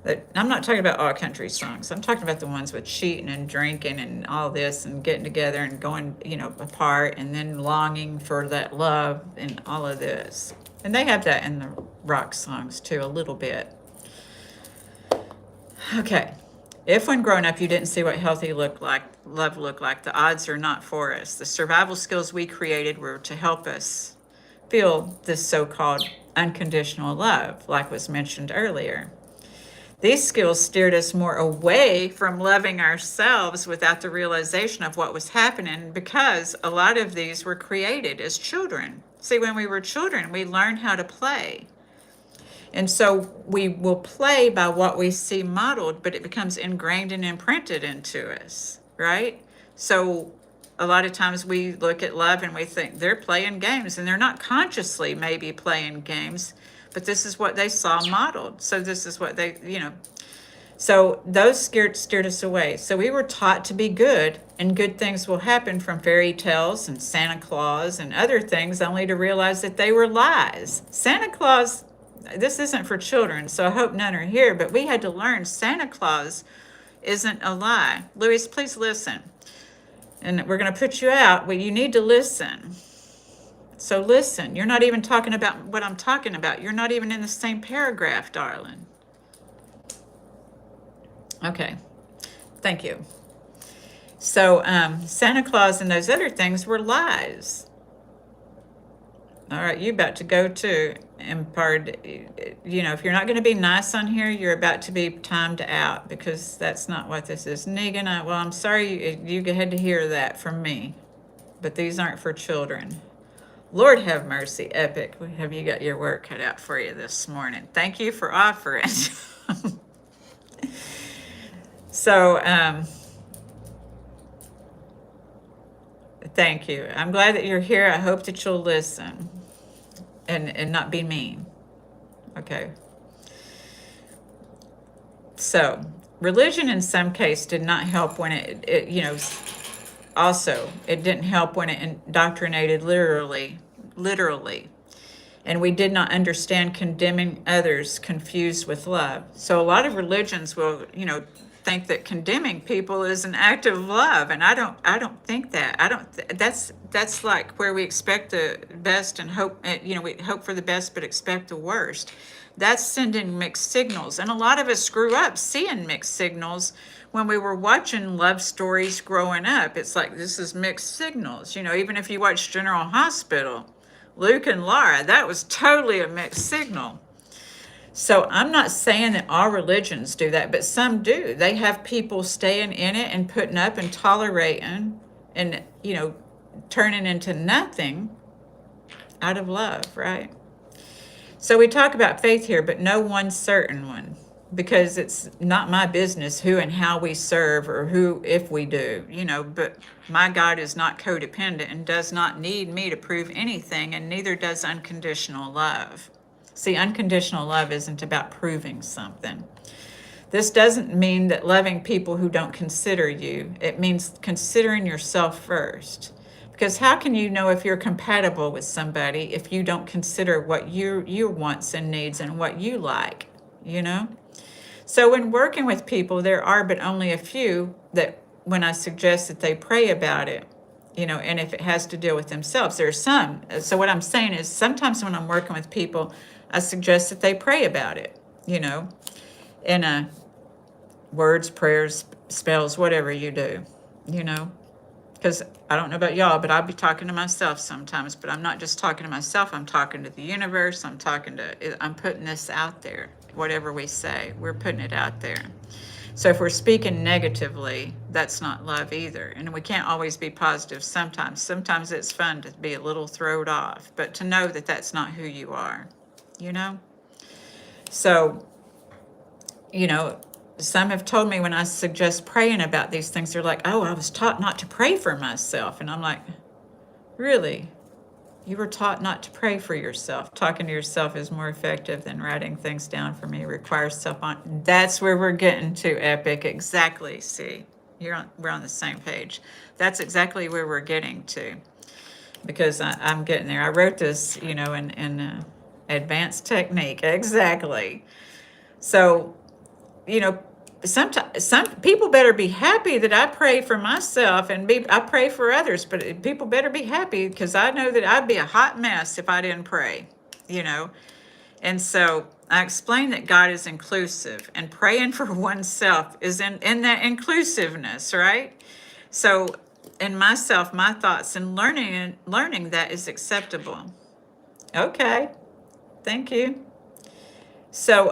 I'm not talking about all country songs. I'm talking about the ones with cheating and drinking and all this and getting together and going, apart and then longing for that love and all of this. And they have that in the rock songs too, a little bit. Okay. If when growing up you didn't see what healthy love looked like, the odds are not for us. The survival skills we created were to help us feel this so-called unconditional love, like was mentioned earlier. These skills steered us more away from loving ourselves without the realization of what was happening, because a lot of these were created as children. See, when we were children, we learned how to play. And so we will play by what we see modeled, but it becomes ingrained and imprinted into us, right? So a lot of times we look at love and we think they're playing games, and they're not consciously maybe playing games, but this is what they saw modeled. So this is what so those steered us away. So we were taught to be good, and good things will happen from fairy tales and Santa Claus and other things, only to realize that they were lies. Santa Claus, this isn't for children, so I hope none are here, but we had to learn Santa Claus isn't a lie. Louis, please listen. And we're going to put you out. Well, you need to listen. So listen. You're not even talking about what I'm talking about. You're not even in the same paragraph, darling. Okay. Thank you. So Santa Claus and those other things were lies. All right, you about to go to if you're not going to be nice on here, you're about to be timed out, because that's not what this is. Negan, well, I'm sorry you had to hear that from me, but these aren't for children. Lord have mercy, Epic. Have you got your work cut out for you this morning? Thank you for offering. So, thank you. I'm glad that you're here. I hope that you'll listen and not be mean. Okay. So, religion in some case did not help when it it didn't help when it indoctrinated literally. And we did not understand condemning others confused with love. So a lot of religions will, think that condemning people is an act of love, and I don't think that. That's like where we expect the best and hope, we hope for the best but expect the worst. That's sending mixed signals, and a lot of us grew up seeing mixed signals when we were watching love stories growing up. It's like, this is mixed signals. Even if you watch General Hospital, Luke and Laura, that was totally a mixed signal. So I'm not saying that all religions do that, but some do. They have people staying in it and putting up and tolerating and, turning into nothing out of love, right? So we talk about faith here, but no one certain one, because it's not my business who and how we serve, or who, if we do, but my God is not codependent and does not need me to prove anything, and neither does unconditional love. See, unconditional love isn't about proving something. This doesn't mean that loving people who don't consider you. It means considering yourself first. Because how can you know if you're compatible with somebody if you don't consider what your wants and needs and what you like, So when working with people, there are but only a few that when I suggest that they pray about it, and if it has to deal with themselves, there are some. So what I'm saying is, sometimes when I'm working with people, I suggest that they pray about it, in words, prayers, spells, whatever you do, because I don't know about y'all, but I'll be talking to myself sometimes, but I'm not just talking to myself. I'm talking to the universe. I'm putting this out there. Whatever we say, we're putting it out there. So if we're speaking negatively, that's not love either. And we can't always be positive sometimes. Sometimes it's fun to be a little thrown off, but to know that that's not who you are, So, some have told me when I suggest praying about these things, they're like, oh, I was taught not to pray for myself. And I'm like, really? You were taught not to pray for yourself. Talking to yourself is more effective than writing things down for me. Requires self-on. That's where we're getting to, Epic. Exactly. See, we're on the same page. That's exactly where we're getting to, because I'm getting there. I wrote this, in advanced technique. Exactly. So sometimes some people better be happy that I pray for myself and I pray for others, but people better be happy because I know that I'd be a hot mess if I didn't pray, you know. And so I explained that God is inclusive and praying for oneself is in that inclusiveness, right? So in myself, my thoughts and learning that is acceptable. Okay, thank you. So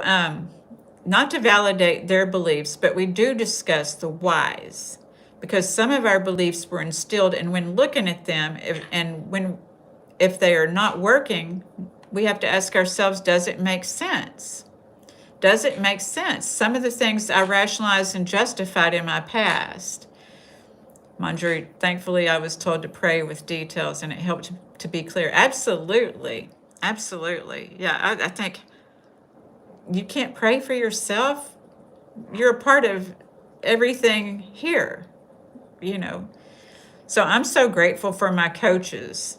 not to validate their beliefs, but we do discuss the whys because some of our beliefs were instilled, and when looking at them, if they are not working, we have to ask ourselves, does it make sense? Does it make sense? Some of the things I rationalized and justified in my past. Marjorie, thankfully, I was told to pray with details and it helped to be clear. Absolutely. Absolutely. Yeah, I think you can't pray for yourself. You're a part of everything here, you know. So I'm so grateful for my coaches,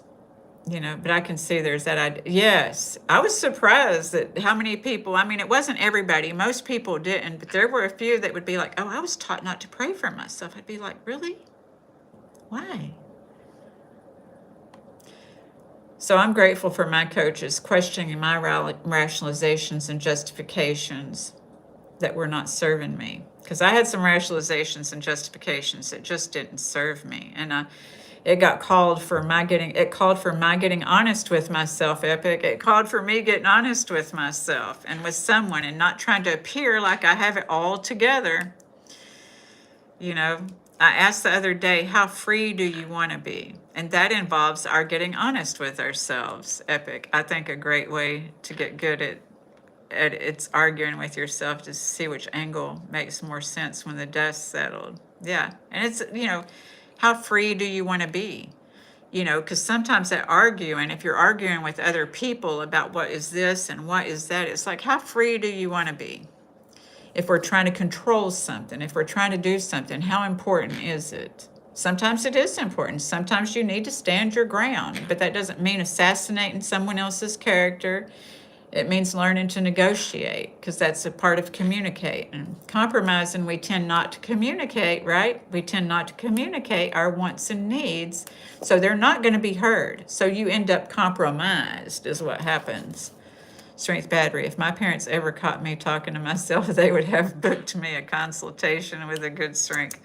but I can see there's that idea. Yes, I was surprised that how many people, I mean, it wasn't everybody, most people didn't, but there were a few that would be like, oh, I was taught not to pray for myself. I'd be like, really? Why? So I'm grateful for my coaches questioning my rationalizations and justifications that were not serving me. Because I had some rationalizations and justifications that just didn't serve me. And it called for my getting honest with myself, Epic. It called for me getting honest with myself and with someone and not trying to appear like I have it all together. I asked the other day, how free do you want to be? And that involves our getting honest with ourselves, Epic. I think a great way to get good at it's arguing with yourself to see which angle makes more sense when the dust settled. Yeah. And it's, how free do you want to be? Because sometimes that arguing, if you're arguing with other people about what is this and what is that, it's like, how free do you want to be? If we're trying to control something, if we're trying to do something, how important is it? Sometimes it is important. Sometimes you need to stand your ground, but that doesn't mean assassinating someone else's character. It means learning to negotiate because that's a part of communicating. Compromising, we tend not to communicate, right? We tend not to communicate our wants and needs, so they're not going to be heard. So you end up compromised is what happens. Strength battery. If my parents ever caught me talking to myself, they would have booked me a consultation with a good strength.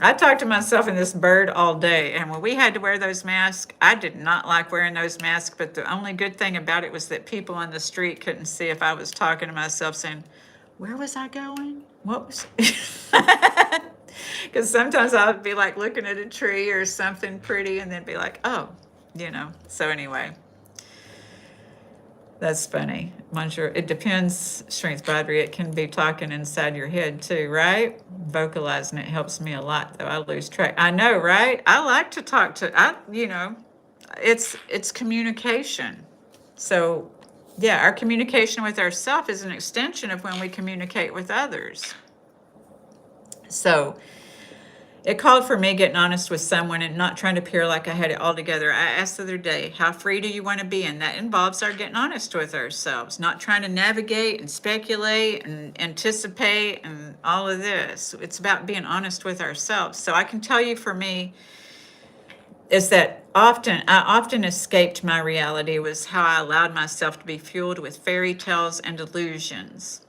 I talked to myself in this bird all day, and when we had to wear those masks, I did not like wearing those masks, but the only good thing about it was that people on the street couldn't see if I was talking to myself saying, where was I going? What was... Because sometimes I would be like looking at a tree or something pretty and then be like, oh, So anyway, that's funny. Monsieur, it depends, strength battery. It can be talking inside your head too, right? Vocalizing it helps me a lot, though. I lose track. I know, right? I like to talk to, it's communication. So, yeah, our communication with ourselves is an extension of when we communicate with others. So, it called for me getting honest with someone and not trying to appear like I had it all together. I asked the other day, how free do you want to be? And that involves our getting honest with ourselves, not trying to navigate and speculate and anticipate and all of this. It's about being honest with ourselves. So I can tell you for me, is that I often escaped my reality was how I allowed myself to be fueled with fairy tales and illusions.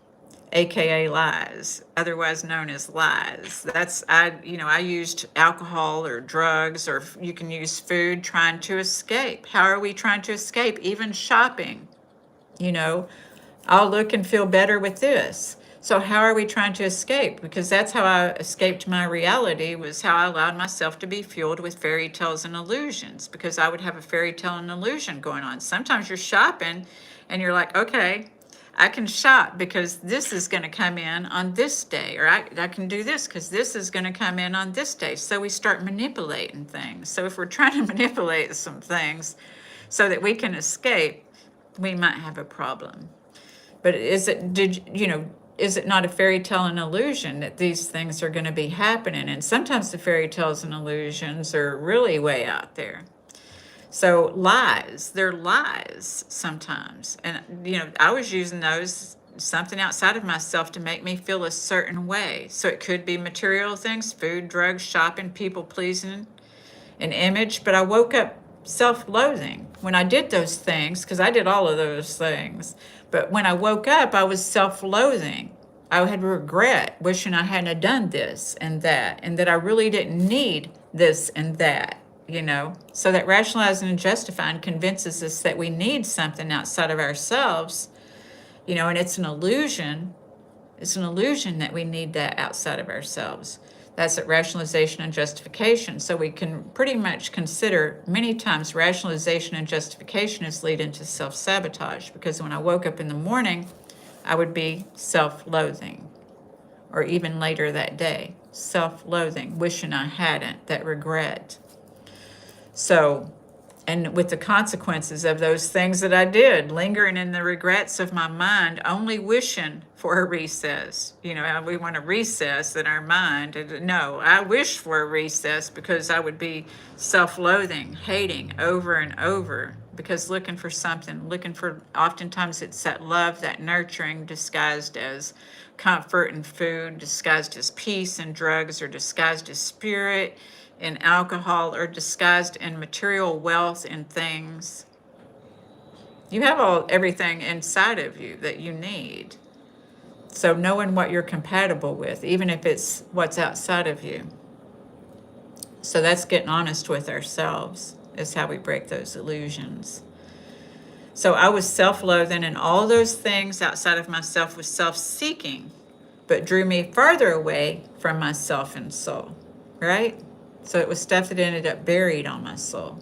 AKA lies, otherwise known as lies. I used alcohol or drugs, or you can use food trying to escape. How are we trying to escape? Even shopping, I'll look and feel better with this. So how are we trying to escape? Because that's how I escaped my reality, was how I allowed myself to be fueled with fairy tales and illusions, because I would have a fairy tale and illusion going on. Sometimes you're shopping and you're like, okay, I can shop because this is going to come in on this day, or I can do this because this is going to come in on this day. So we start manipulating things. So if we're trying to manipulate some things so that we can escape, we might have a problem. But is it not a fairy tale and illusion that these things are going to be happening? And sometimes the fairy tales and illusions are really way out there. So they're lies sometimes. And, I was using those something outside of myself to make me feel a certain way. So it could be material things, food, drugs, shopping, people pleasing, an image. But I woke up self-loathing when I did those things, because I did all of those things. But when I woke up, I was self-loathing. I had regret, wishing I hadn't have done this and that I really didn't need this and that, you know. So that rationalizing and justifying convinces us that we need something outside of ourselves, you know, and it's an illusion. It's an illusion that we need that outside of ourselves. That's at rationalization and justification. So we can pretty much consider many times rationalization and justification as lead into self-sabotage, because when I woke up in the morning, I would be self-loathing, or even later that day, self-loathing, wishing I hadn't, that regret. So, and with the consequences of those things that I did, lingering in the regrets of my mind, only wishing for a recess. You know, we want a recess in our mind. No, I wish for a recess because I would be self-loathing, hating over and over, because looking for something, oftentimes it's that love, that nurturing, disguised as comfort and food, disguised as peace and drugs, or disguised as spirit in alcohol, or disguised in material wealth and things. You have everything inside of you that you need. So knowing what you're compatible with, even if it's what's outside of you. So that's getting honest with ourselves, is how we break those illusions. So I was self-loathing, and all those things outside of myself was self-seeking, but drew me farther away from myself and soul, right? So it was stuff that ended up buried on my soul.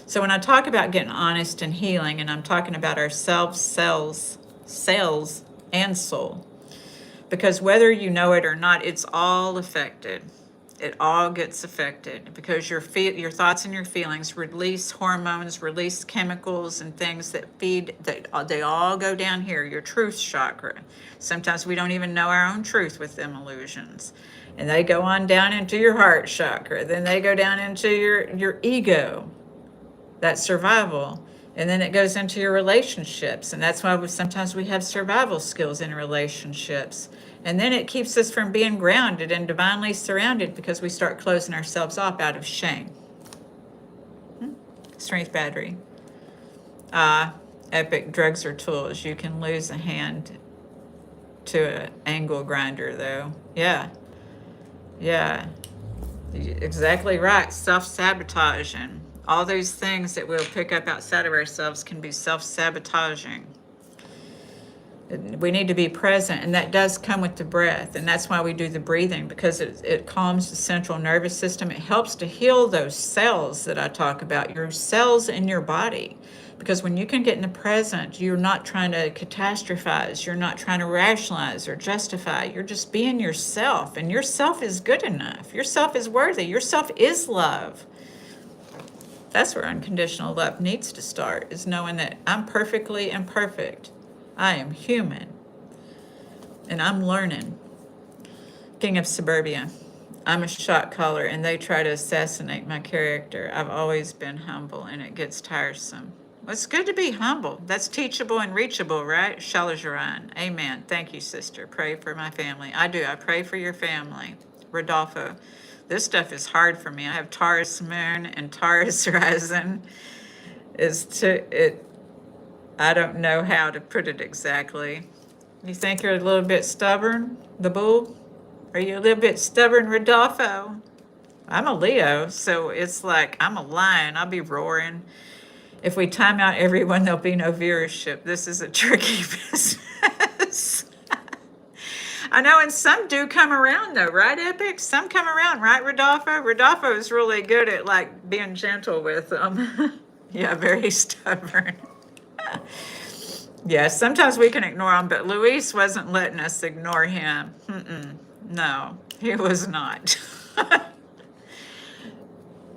So when I talk about getting honest and healing, and I'm talking about ourselves, cells, and soul, because whether you know it or not, it's all affected. It all gets affected, because your thoughts and your feelings release hormones, release chemicals and things that they all go down here, your truth chakra. Sometimes we don't even know our own truth with them illusions. And they go on down into your heart chakra. Then they go down into your ego, that survival. And then it goes into your relationships. And that's why sometimes we have survival skills in relationships. And then it keeps us from being grounded and divinely surrounded, because we start closing ourselves off out of shame. Strength battery. Epic drugs or tools. You can lose a hand to an angle grinder, though. Yeah. Exactly right. Self-sabotaging. All those things that we'll pick up outside of ourselves can be self-sabotaging. We need to be present, and that does come with the breath, and that's why we do the breathing, because it calms the central nervous system. It helps to heal those cells that I talk about, your cells in your body, because when you can get in the present, you're not trying to catastrophize, you're not trying to rationalize or justify, you're just being yourself, and yourself is good enough, yourself is worthy, yourself is love. That's where unconditional love needs to start, is knowing that I'm perfectly imperfect. I am human, and I'm learning. King of Suburbia. I'm a shot caller, and they try to assassinate my character. I've always been humble, and it gets tiresome. Well, it's good to be humble. That's teachable and reachable, right? Shalajaran. Amen. Thank you, sister. Pray for my family. I do. I pray for your family. Rodolfo. This stuff is hard for me. I have Taurus moon and Taurus rising. I don't know how to put it exactly. You think you're a little bit stubborn, the bull? Are you a little bit stubborn, Rodolfo? I'm a Leo, so it's like I'm a lion. I'll be roaring. If we time out everyone, there'll be no viewership. This is a tricky business. I know, and some do come around though, right, Epic? Some come around, right, Rodolfo? Rodolfo is really good at like being gentle with them. Yeah, very stubborn. Yeah, sometimes we can ignore him, but Luis wasn't letting us ignore him. No, he was not.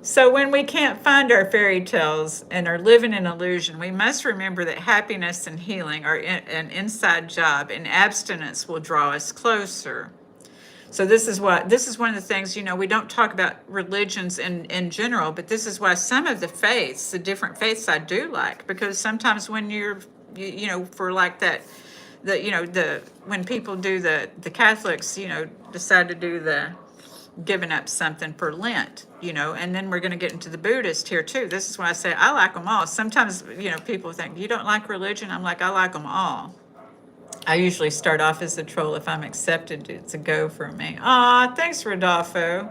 So when we can't find our fairy tales and are living in illusion, we must remember that happiness and healing are an inside job, and abstinence will draw us closer. So this is one of the things, we don't talk about religions in general, but this is why some of the different faiths I do like, because sometimes when for like that when people do the Catholics, decide to do the giving up something for Lent, and then we're going to get into the Buddhist here too. This is why I say I like them all. Sometimes, people think, you don't like religion? I'm like, I like them all. I usually start off as a troll. If I'm accepted, it's a go for me. Aw, thanks, Rodolfo.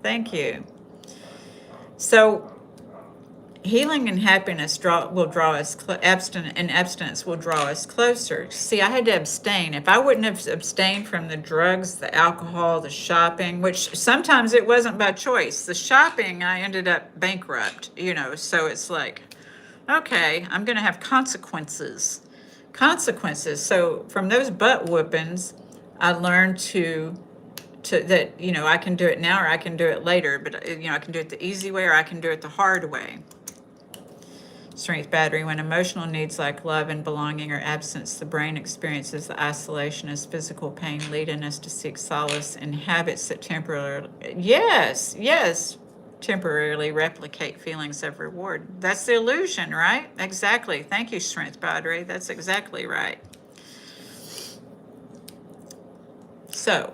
Thank you. So healing and happiness will draw us, and abstinence will draw us closer. See, I had to abstain. If I wouldn't have abstained from the drugs, the alcohol, the shopping, which sometimes it wasn't by choice. The shopping, I ended up bankrupt, so it's like, okay, I'm going to have consequences. So from those butt whoopings, I learned that, I can do it now or I can do it later, but, I can do it the easy way or I can do it the hard way. Strength battery. When emotional needs like love and belonging are absent, the brain experiences the isolation as physical pain, leading us to seek solace in habits that temporarily replicate feelings of reward. That's the illusion, right? Exactly. Thank you, Strength battery. That's exactly right. So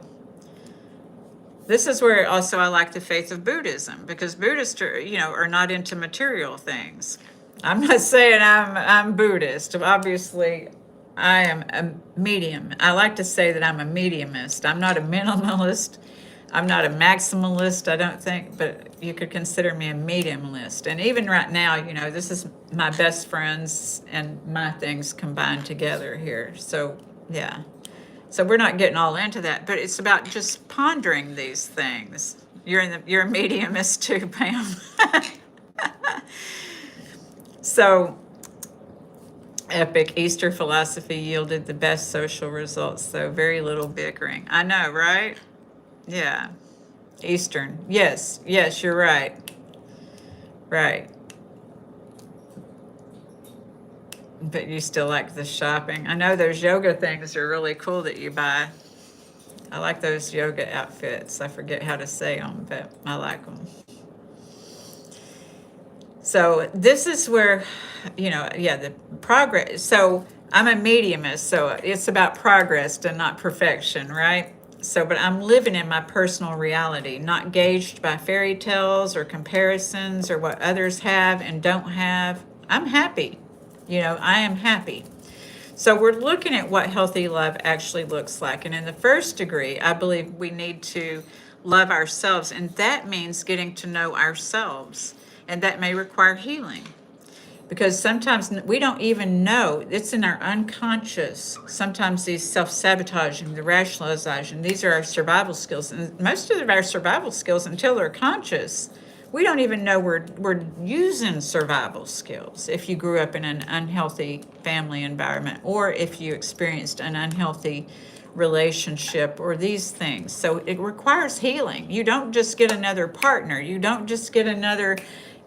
this is where also I like the faith of Buddhism, because Buddhists are not into material things. I'm not saying I'm Buddhist. Obviously, I am a medium. I like to say that I'm a mediumist. I'm not a minimalist. I'm not a maximalist, I don't think, but you could consider me a mediumist. And even right now, this is my best friends and my things combined together here. So, yeah. So we're not getting all into that, but it's about just pondering these things. You're a mediumist too, Pam. So, epic Easter philosophy yielded the best social results, though very little bickering. I know, right? Yeah. Eastern. Yes, you're right. Right. But you still like the shopping. I know those yoga things are really cool that you buy. I like those yoga outfits. I forget how to say them, but I like them. So this is where, the progress. So I'm a mediumist, so it's about progress and not perfection, right? So, but I'm living in my personal reality, not gauged by fairy tales or comparisons or what others have and don't have. I'm happy. I am happy. So we're looking at what healthy love actually looks like. And in the first degree, I believe we need to love ourselves. And that means getting to know ourselves. And that may require healing. Because sometimes we don't even know, it's in our unconscious. Sometimes these self-sabotaging, the rationalization, these are our survival skills. And most of our survival skills, until they're conscious, we don't even know we're using survival skills. If you grew up in an unhealthy family environment, or if you experienced an unhealthy relationship, or these things. So it requires healing. You don't just get another partner. You don't just get another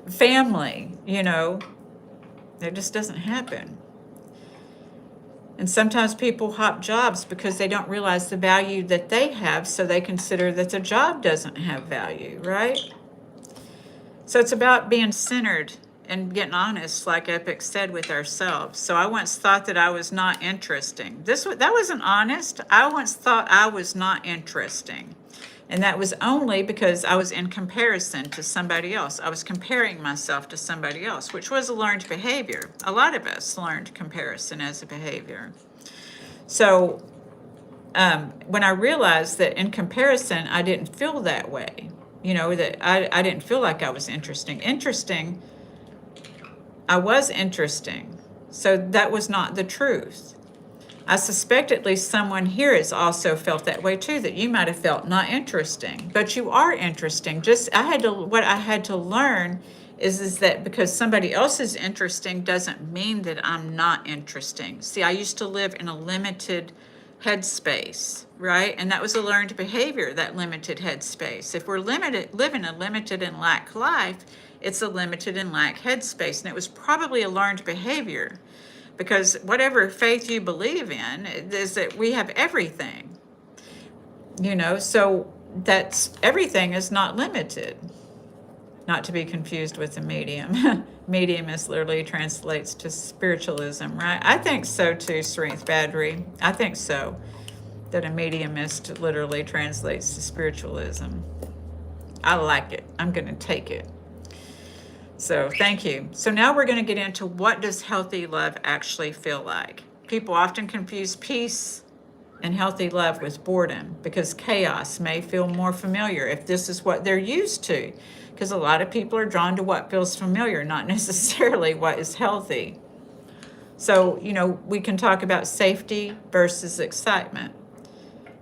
family, It just doesn't happen. And sometimes people hop jobs because they don't realize the value that they have, so they consider that the job doesn't have value, right? So it's about being centered and getting honest, like Epic said, with ourselves. So I once thought that I was not interesting. That wasn't honest. I once thought I was not interesting. And that was only because I was in comparison to somebody else. I was comparing myself to somebody else, which was a learned behavior. A lot of us learned comparison as a behavior. So when I realized that in comparison, I didn't feel that way, that I didn't feel like I was interesting. I was interesting. So that was not the truth. I suspect at least someone here has also felt that way too, that you might have felt not interesting, but you are interesting. What I had to learn is that because somebody else is interesting doesn't mean that I'm not interesting. See, I used to live in a limited headspace, right? And that was a learned behavior, that limited headspace. If we're living a limited and lack life, it's a limited and lack headspace. And it was probably a learned behavior. Because whatever faith you believe in is that we have everything, so that's everything is not limited. not to be confused with a medium. Medium is literally translates to spiritualism, right? I think so too, Strength Battery. I think so, that a mediumist literally translates to spiritualism. I like it. I'm going to take it. So thank you. So now we're going to get into what does healthy love actually feel like. People often confuse peace and healthy love with boredom because chaos may feel more familiar if this is what they're used to. Because a lot of people are drawn to what feels familiar, not necessarily what is healthy. So, we can talk about safety versus excitement.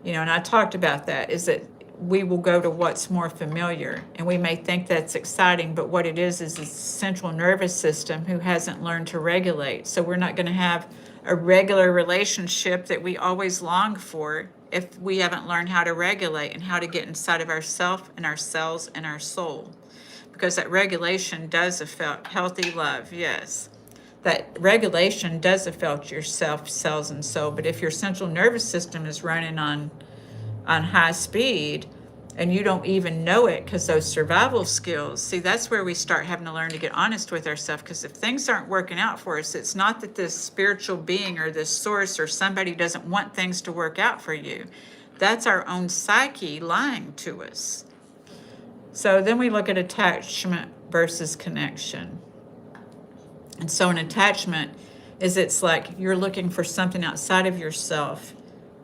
And I talked about that, is that we will go to what's more familiar, and we may think that's exciting, but what it is the central nervous system who hasn't learned to regulate. So we're not going to have a regular relationship that we always long for if we haven't learned how to regulate and how to get inside of ourself and our cells and our soul. Because that regulation does affect healthy love, yes. That regulation does affect your self, cells, and soul. But if your central nervous system is running on high speed and you don't even know it because those survival skills, see, that's where we start having to learn to get honest with ourselves. Because if things aren't working out for us, it's not that this spiritual being or this source or somebody doesn't want things to work out for you. That's our own psyche lying to us. So then we look at attachment versus connection. And so an attachment is, it's like you're looking for something outside of yourself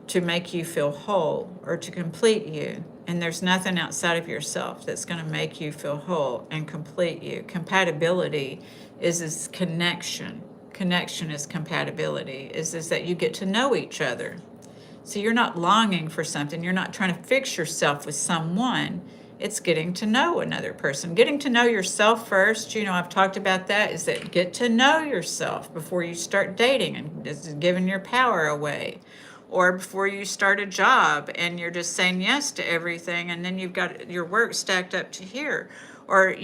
to make you feel whole or to complete you. And there's nothing outside of yourself that's going to make you feel whole and complete you. Compatibility is connection. Connection is compatibility, is that you get to know each other. So you're not longing for something. You're not trying to fix yourself with someone. It's getting to know another person. Getting to know yourself first, I've talked about that, is that get to know yourself before you start dating and just giving your power away. Or before you start a job and you're just saying yes to everything and then you've got your work stacked up to here. Or,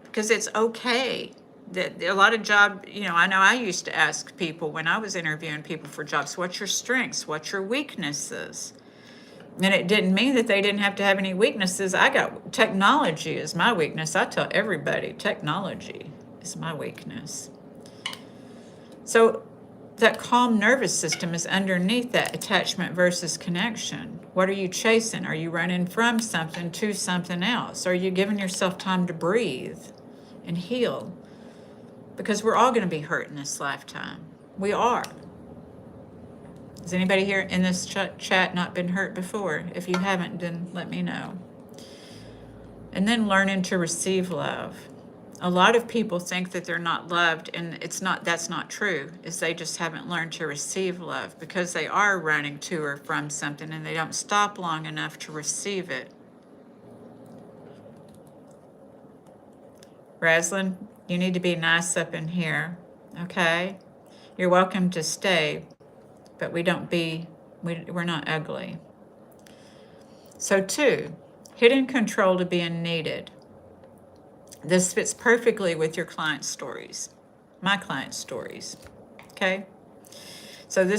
because it's okay. That a lot of I know I used to ask people when I was interviewing people for jobs, what's your strengths? What's your weaknesses? And it didn't mean that they didn't have to have any weaknesses. Technology is my weakness. I tell everybody, technology is my weakness. So that calm nervous system is underneath that attachment versus connection. What are you chasing? Are you running from something to something else? Are you giving yourself time to breathe and heal? Because we're all going to be hurt in this lifetime. We are. Has anybody here in this chat not been hurt before? If you haven't, then let me know. And then learning to receive love. A lot of people think that they're not loved, and that's not true, is they just haven't learned to receive love because they are running to or from something and they don't stop long enough to receive it. Raslin, you need to be nice up in here, okay? You're welcome to stay, but we're not ugly. So 2, hidden control to being needed. This fits perfectly with your client stories, my client stories, okay? So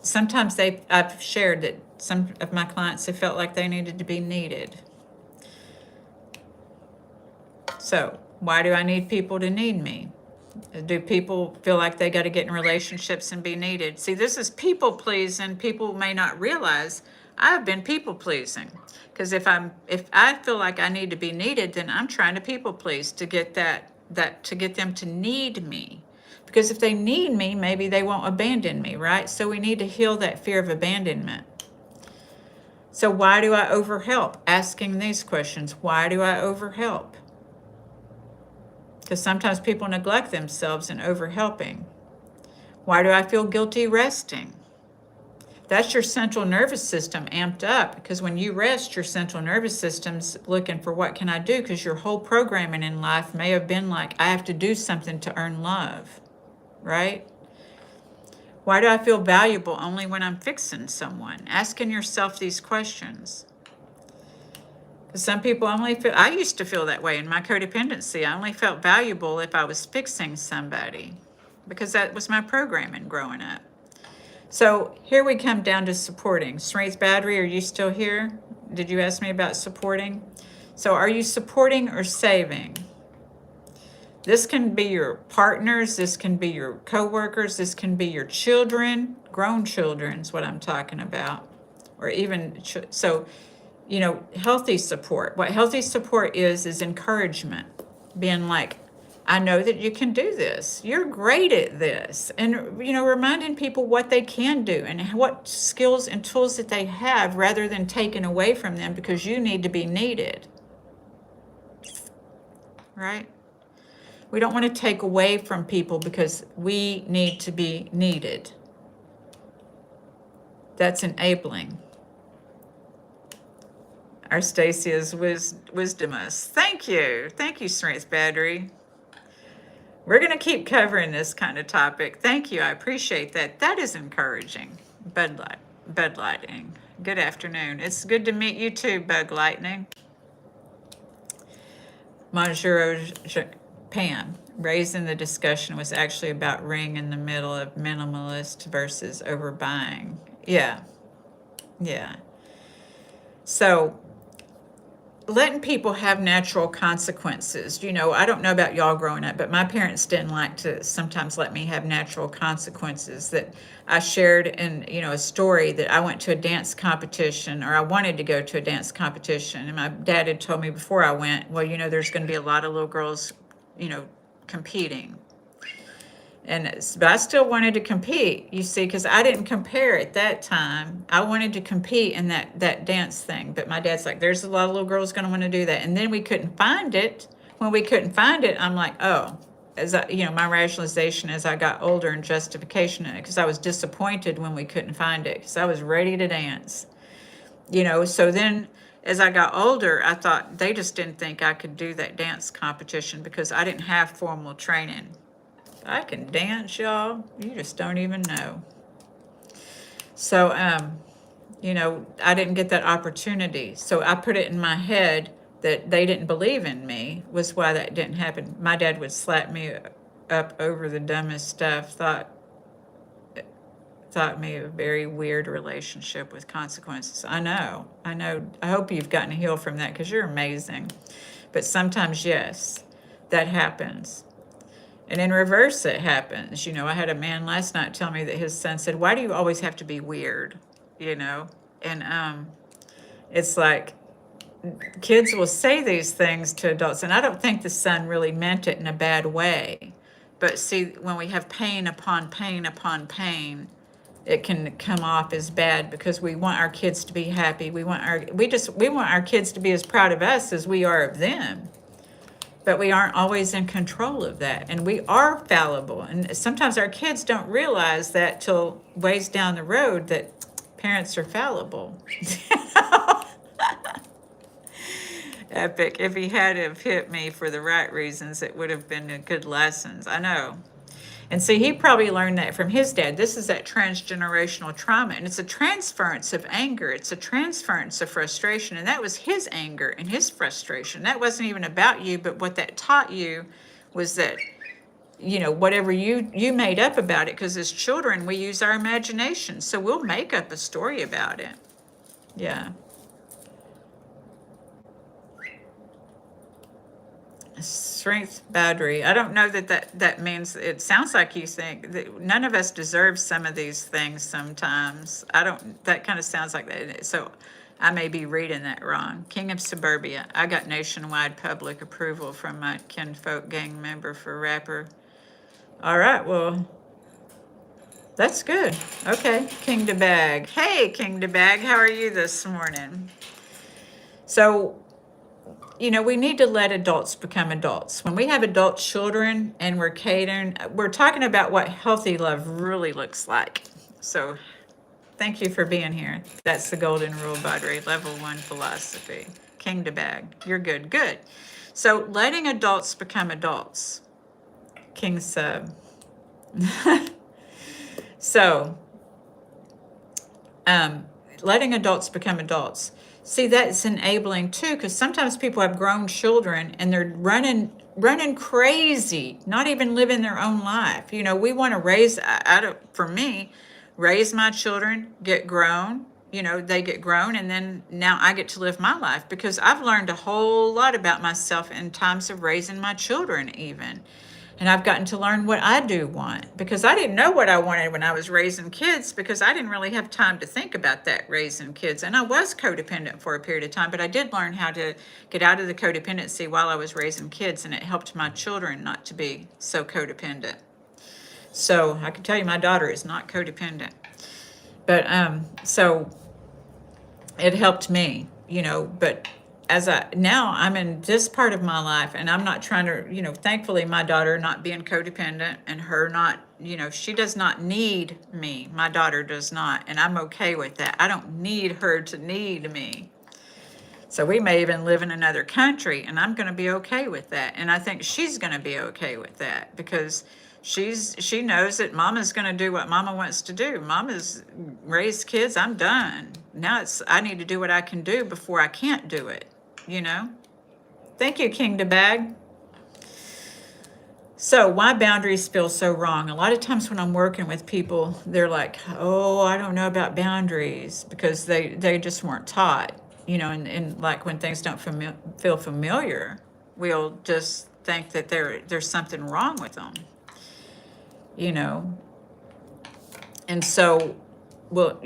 sometimes I've shared that some of my clients have felt like they needed to be needed. So why do I need people to need me? Do people feel like they got to get in relationships and be needed? See, this is people pleasing. People may not realize I've been people pleasing. Because if I feel like I need to be needed, then I'm trying to people please to get to get them to need me. Because if they need me, maybe they won't abandon me, right? So we need to heal that fear of abandonment. So why do I overhelp? Asking these questions. Why do I overhelp? Because sometimes people neglect themselves in overhelping. Why do I feel guilty resting? That's your central nervous system amped up, because when you rest, your central nervous system's looking for what can I do, because your whole programming in life may have been like, I have to do something to earn love, right? Why do I feel valuable only when I'm fixing someone? Asking yourself these questions. Some people I used to feel that way in my codependency. I only felt valuable if I was fixing somebody, because that was my programming growing up. So here we come down to supporting. Strength Battery, are you still here? Did you ask me about supporting? So are you supporting or saving? This can be your partners, this can be your coworkers, this can be your children, grown children is what I'm talking about. Or even, so, healthy support. What healthy support is encouragement. Being like, I know that you can do this. You're great at this. And, reminding people what they can do and what skills and tools that they have rather than taken away from them because you need to be needed. Right? We don't want to take away from people because we need to be needed. That's enabling. Our Stacey is wisdomous. Thank you. Thank you, Strength Battery. We're going to keep covering this kind of topic. Thank you. I appreciate that. That is encouraging. Bud Lightning. Good afternoon. It's good to meet you too, Bug Lightning. Majuro Pam. Raising the discussion was actually about ring in the middle of minimalist versus overbuying. Yeah. So letting people have natural consequences. I don't know about y'all growing up, but my parents didn't like to sometimes let me have natural consequences. That I shared in, a story that I went to a dance competition, or I wanted to go to a dance competition. And my dad had told me before I went, well, there's going to be a lot of little girls, competing. But I still wanted to compete, you see, because I didn't compare at that time. I wanted to compete in that dance thing. But my dad's like, there's a lot of little girls going to want to do that. And then we couldn't find it. When we couldn't find it, I'm like, oh, my rationalization as I got older and justification in it, because I was disappointed when we couldn't find it, because I was ready to dance. So then as I got older, I thought they just didn't think I could do that dance competition because I didn't have formal training. I can dance, y'all. You just don't even know. So, I didn't get that opportunity. So I put it in my head that they didn't believe in me was why that didn't happen. My dad would slap me up over the dumbest stuff, thought me a very weird relationship with consequences. I know. I hope you've gotten a heal from that because you're amazing. But sometimes, yes, that happens. And in reverse, it happens. I had a man last night tell me that his son said, why do you always have to be weird? And it's like kids will say these things to adults. And I don't think the son really meant it in a bad way. But see, when we have pain upon pain upon pain, it can come off as bad because we want our kids to be happy. We want our kids to be as proud of us as we are of them. But we aren't always in control of that. And we are fallible. And sometimes our kids don't realize that till ways down the road that parents are fallible. Epic. If he had have hit me for the right reasons, it would have been a good lessons. I know. And see, he probably learned that from his dad. This is that transgenerational trauma. And it's a transference of anger. It's a transference of frustration. And that was his anger and his frustration. That wasn't even about you, but what that taught you was that, whatever you made up about it, because as children, we use our imagination. So we'll make up a story about it. Yeah. Strength Battery. I don't know that means, it sounds like you think that none of us deserve some of these things sometimes. That kind of sounds like that. So I may be reading that wrong. King of Suburbia. I got nationwide public approval from my kinfolk gang member for rapper. All right, well, that's good. Okay, King to Bag. Hey, King to Bag, how are you this morning? So, we need to let adults become adults. When we have adult children and we're catering, we're talking about what healthy love really looks like. So thank you for being here. That's the golden rule, Battery, level 1 philosophy. King to Bag. You're good. Good. So letting adults become adults. King Sub. So letting adults become adults. See, that's enabling too, because sometimes people have grown children and they're running crazy, not even living their own life. We want to raise my children, get grown, they get grown, and then now I get to live my life, because I've learned a whole lot about myself in times of raising my children even. And I've gotten to learn what I do want, because I didn't know what I wanted when I was raising kids, because I didn't really have time to think about that raising kids. And I was codependent for a period of time, but I did learn how to get out of the codependency while I was raising kids, and it helped my children not to be so codependent. So I can tell you my daughter is not codependent. But so it helped me, but now I'm in this part of my life, and I'm not trying to, thankfully my daughter not being codependent, and her not, she does not need me. My daughter does not, and I'm okay with that. I don't need her to need me. So we may even live in another country, and I'm going to be okay with that. And I think she's going to be okay with that, because she knows that Mama's going to do what Mama wants to do. Mama's raised kids. I'm done. Now I need to do what I can do before I can't do it. Thank you, King to Bag. So why boundaries feel so wrong? A lot of times when I'm working with people, they're like, oh, I don't know about boundaries, because they just weren't taught, and like when things don't feel familiar, we'll just think that there's something wrong with them, and so, well,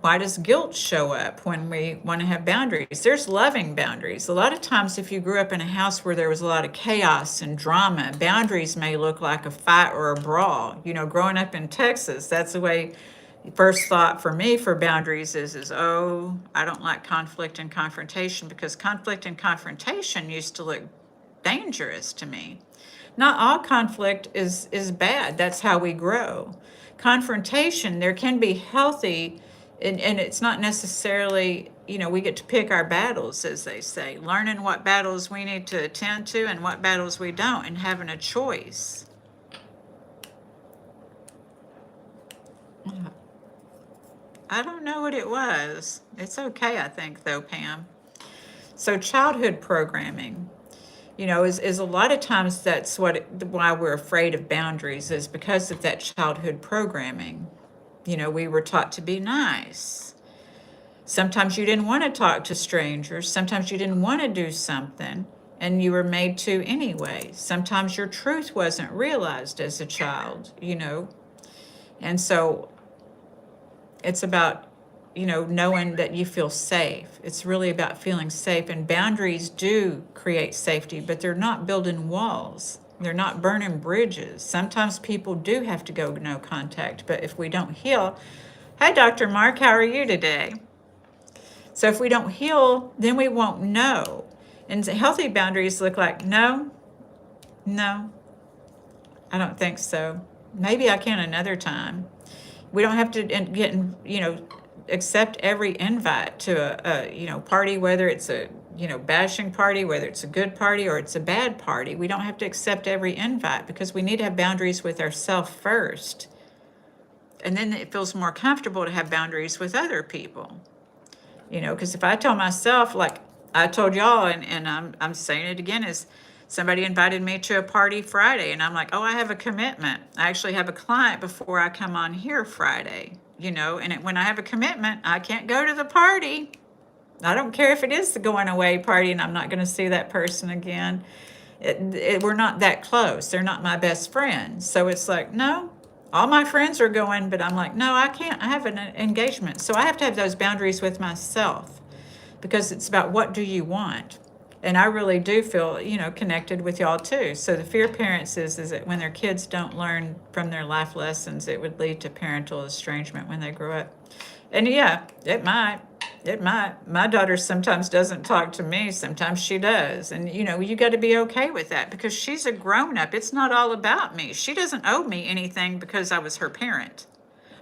why does guilt show up when we want to have boundaries? There's loving boundaries. A lot of times, if you grew up in a house where there was a lot of chaos and drama, boundaries may look like a fight or a brawl. Growing up in Texas, that's the way. First thought for me for boundaries is oh, I don't like conflict and confrontation, because conflict and confrontation used to look dangerous to me. Not all conflict is bad. That's how we grow. Confrontation, there can be healthy, and it's not necessarily, we get to pick our battles, as they say, learning what battles we need to attend to and what battles we don't, and having a choice. I don't know what it was. It's okay, I think, though, Pam. So childhood programming, is a lot of times that's why we're afraid of boundaries, is because of that childhood programming. We were taught to be nice. Sometimes you didn't want to talk to strangers. Sometimes you didn't want to do something, and you were made to anyway. Sometimes your truth wasn't realized as a child, And so it's about, knowing that you feel safe. It's really about feeling safe. And boundaries do create safety, but they're not building walls. They're not burning bridges. Sometimes people do have to go no contact, but if we don't heal, hi, Dr. Mark, how are you today? So if we don't heal, then we won't know. And healthy boundaries look like, no, I don't think so. Maybe I can another time. We don't have to get, accept every invite to a party, whether it's a, bashing party, whether it's a good party or it's a bad party. We don't have to accept every invite, because we need to have boundaries with ourselves first. And then it feels more comfortable to have boundaries with other people. Because if I tell myself, like I told y'all, and I'm saying it again, is somebody invited me to a party Friday, and I'm like, oh, I have a commitment. I actually have a client before I come on here Friday, and when I have a commitment, I can't go to the party. I don't care if it is the going away party and I'm not going to see that person again. We're not that close. They're not my best friends. So it's like, no, all my friends are going, but I'm like, no, I can't. I have an engagement. So I have to have those boundaries with myself, because it's about what do you want? And I really do feel, connected with y'all too. So the fear parents is that when their kids don't learn from their life lessons, it would lead to parental estrangement when they grow up. And yeah, it might. My daughter sometimes doesn't talk to me. Sometimes she does. And, you got to be okay with that, because she's a grown up. It's not all about me. She doesn't owe me anything because I was her parent.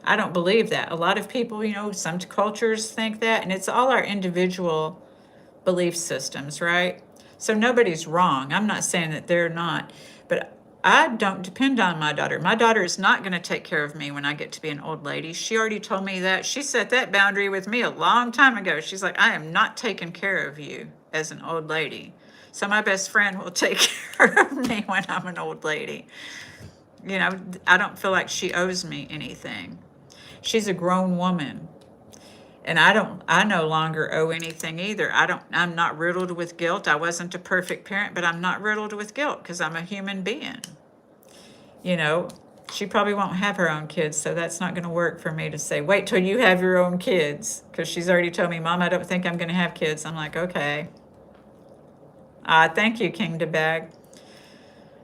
I don't believe that. A lot of people, some cultures think that, and it's all our individual belief systems, right? So nobody's wrong. I'm not saying that they're not, but I don't depend on my daughter. My daughter is not going to take care of me when I get to be an old lady. She already told me that. She set that boundary with me a long time ago. She's like, I am not taking care of you as an old lady. So my best friend will take care of me when I'm an old lady. I don't feel like she owes me anything. She's a grown woman. And I no longer owe anything either. I'm not riddled with guilt. I wasn't a perfect parent, but I'm not riddled with guilt because I'm a human being. You know, she probably won't have her own kids, so that's not going to work for me to say, wait till you have your own kids. Because she's already told me, Mom, I don't think I'm going to have kids. I'm like, okay. Thank you, King to Bag.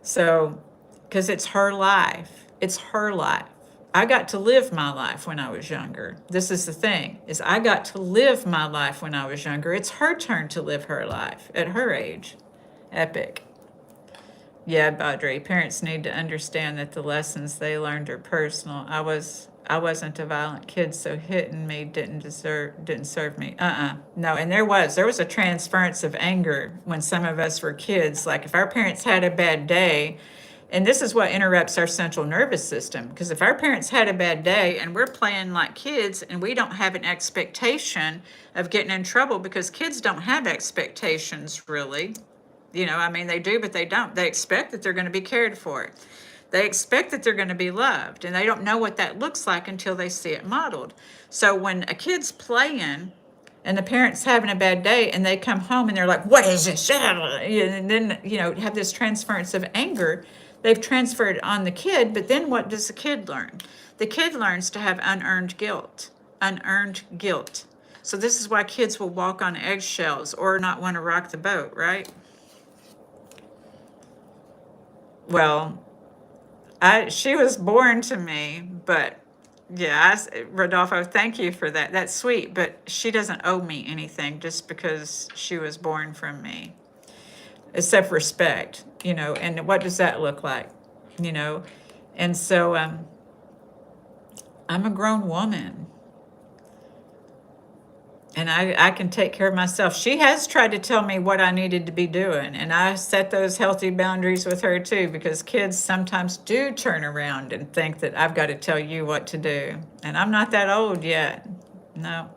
So, because it's her life. It's her life. I got to live my life when I was younger. This is the thing, is I got to live my life when I was younger. It's her turn to live her life at her age. Epic. Yeah, Baudry, parents need to understand that the lessons they learned are personal. I wasn't a violent kid, so hitting me didn't serve me. No, and there was a transference of anger when some of us were kids. Like if our parents had a bad day, and this is what interrupts our central nervous system, because if our parents had a bad day and we're playing like kids and we don't have an expectation of getting in trouble, because kids don't have expectations really. You know, I mean, they do, but they don't. They expect that they're going to be cared for. They expect that they're going to be loved, and they don't know what that looks like until they see it modeled. So when a kid's playing and the parent's having a bad day and they come home and they're like, what is this? And then, you know, have this transference of anger. They've transferred on the kid, but then what does the kid learn? The kid learns to have unearned guilt. Unearned guilt. So this is why kids will walk on eggshells or not want to rock the boat, right? Well, she was born to me, but yeah, Rodolfo, thank you for that. That's sweet, but she doesn't owe me anything just because she was born from me, except respect, you know. And what does that look like, you know? And so I'm a grown woman. And I can take care of myself. She has tried to tell me what I needed to be doing. And I set those healthy boundaries with her too, because kids sometimes do turn around and think that I've got to tell you what to do. And I'm not that old yet. No.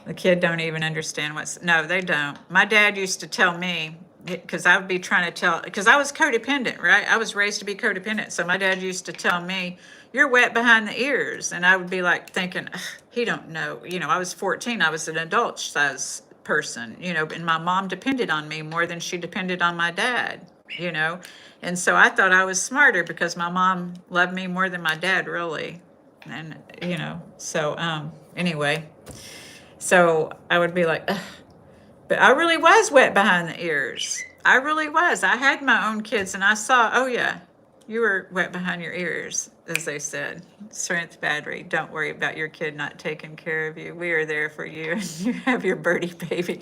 The kid don't even understand no, they don't. My dad used to tell me, because I would be trying to tell, because I was codependent, right? I was raised to be codependent. So my dad used to tell me, you're wet behind the ears. And I would be like thinking, he don't know. You know, I was 14. I was an adult size person, you know, and my mom depended on me more than she depended on my dad, you know. And so I thought I was smarter because my mom loved me more than my dad, really. And, you know, so anyway, so I would be like, ugh. But I really was wet behind the ears. I really was. I had my own kids and I saw, oh yeah, you were wet behind your ears, as they said. Strength battery. Don't worry about your kid not taking care of you. We are there for you. And you have your birdie baby.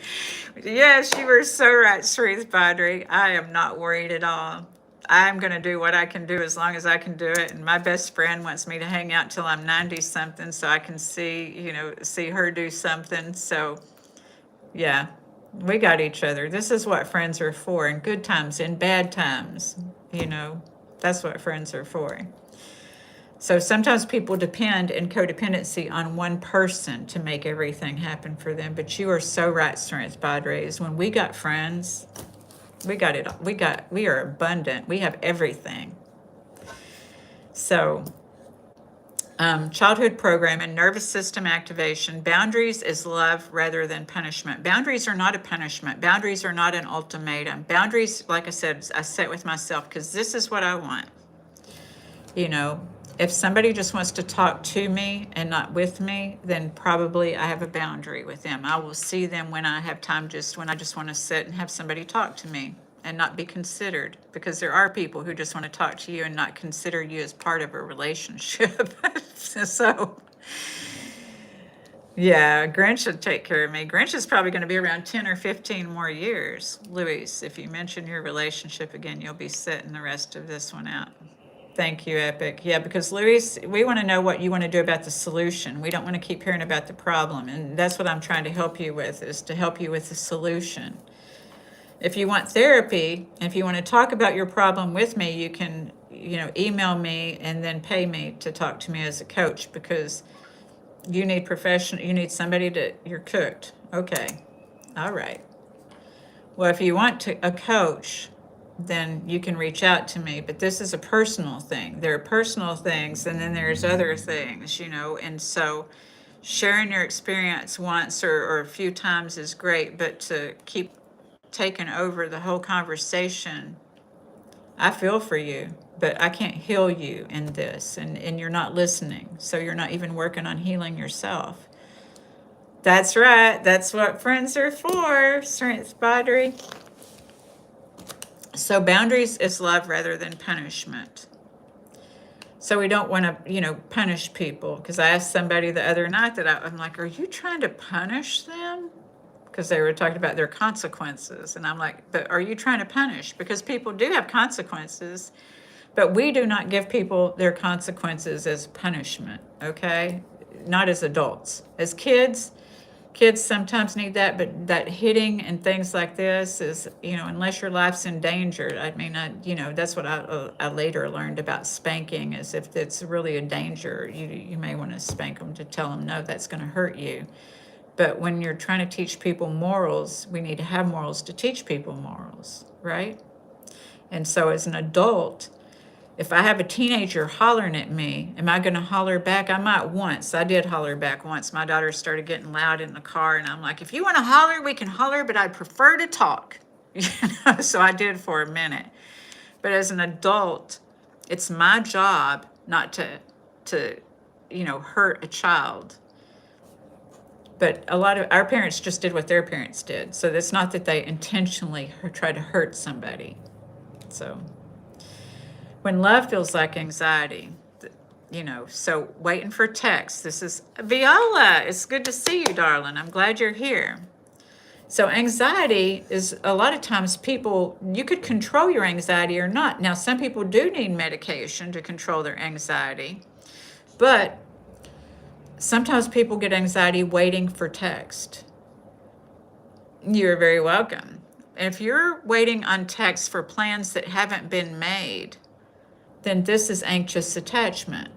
Yes, you were so right, Strength battery. I am not worried at all. I'm going to do what I can do as long as I can do it. And my best friend wants me to hang out till I'm 90 something so I can see her do something. So yeah, we got each other. This is what friends are for, in good times, in bad times, you know. That's what friends are for. So sometimes people depend in codependency on one person to make everything happen for them. But you are so right, Strength Padres. When we got friends, we got it. We are abundant. We have everything. So childhood programming, nervous system activation, boundaries is love rather than punishment. Boundaries are not a punishment. Boundaries are not an ultimatum. Boundaries, like I said, I set with myself because this is what I want. You know, if somebody just wants to talk to me and not with me, then probably I have a boundary with them. I will see them when I have time, when I just want to sit and have somebody talk to me and not be considered, because there are people who just want to talk to you and not consider you as part of a relationship. So yeah, Grinch should take care of me. Grinch is probably going to be around 10 or 15 more years. Luis, if you mention your relationship again, you'll be sitting the rest of this one out. Thank you, Epic. Yeah, because Luis, we want to know what you want to do about the solution. We don't want to keep hearing about the problem. And that's what I'm trying to help you with, is to help you with the solution. If you want therapy, if you want to talk about your problem with me, you can, email me and then pay me to talk to me as a coach, because you need you're cooked. Okay. All right. Well, if you want a coach, then you can reach out to me. But this is a personal thing. There are personal things and then there's other things, and so Sharing your experience once or a few times is great, but to keep taking over the whole conversation, I feel for you, but I can't heal you in this, and you're not listening. So you're not even working on healing yourself. That's right. That's what friends are for, Strength Bodry. So boundaries is love rather than punishment. So we don't want to, punish people. Because I asked somebody the other night that I'm like, are you trying to punish them? Because they were talking about their consequences. And I'm like, but are you trying to punish? Because people do have consequences, but we do not give people their consequences as punishment, okay? Not as adults. As kids sometimes need that, but that hitting and things like this is, unless your life's in danger. I mean, that's what I later learned about spanking, is if it's really a danger, you may want to spank them to tell them, no, that's going to hurt you. But when you're trying to teach people morals, we need to have morals to teach people morals, right? And so as an adult, if I have a teenager hollering at me, am I going to holler back? I might once. I did holler back once. My daughter started getting loud in the car, and I'm like, if you want to holler, we can holler, but I'd prefer to talk. So I did for a minute. But as an adult, it's my job not to hurt a child. But a lot of our parents just did what their parents did. So it's not that they intentionally try to hurt somebody. So when love feels like anxiety, so waiting for text. This is Viola. It's good to see you, darling. I'm glad you're here. So anxiety is a lot of times you could control your anxiety or not. Now, some people do need medication to control their anxiety, but sometimes people get anxiety waiting for text. You're very welcome. If you're waiting on text for plans that haven't been made, then this is anxious attachment.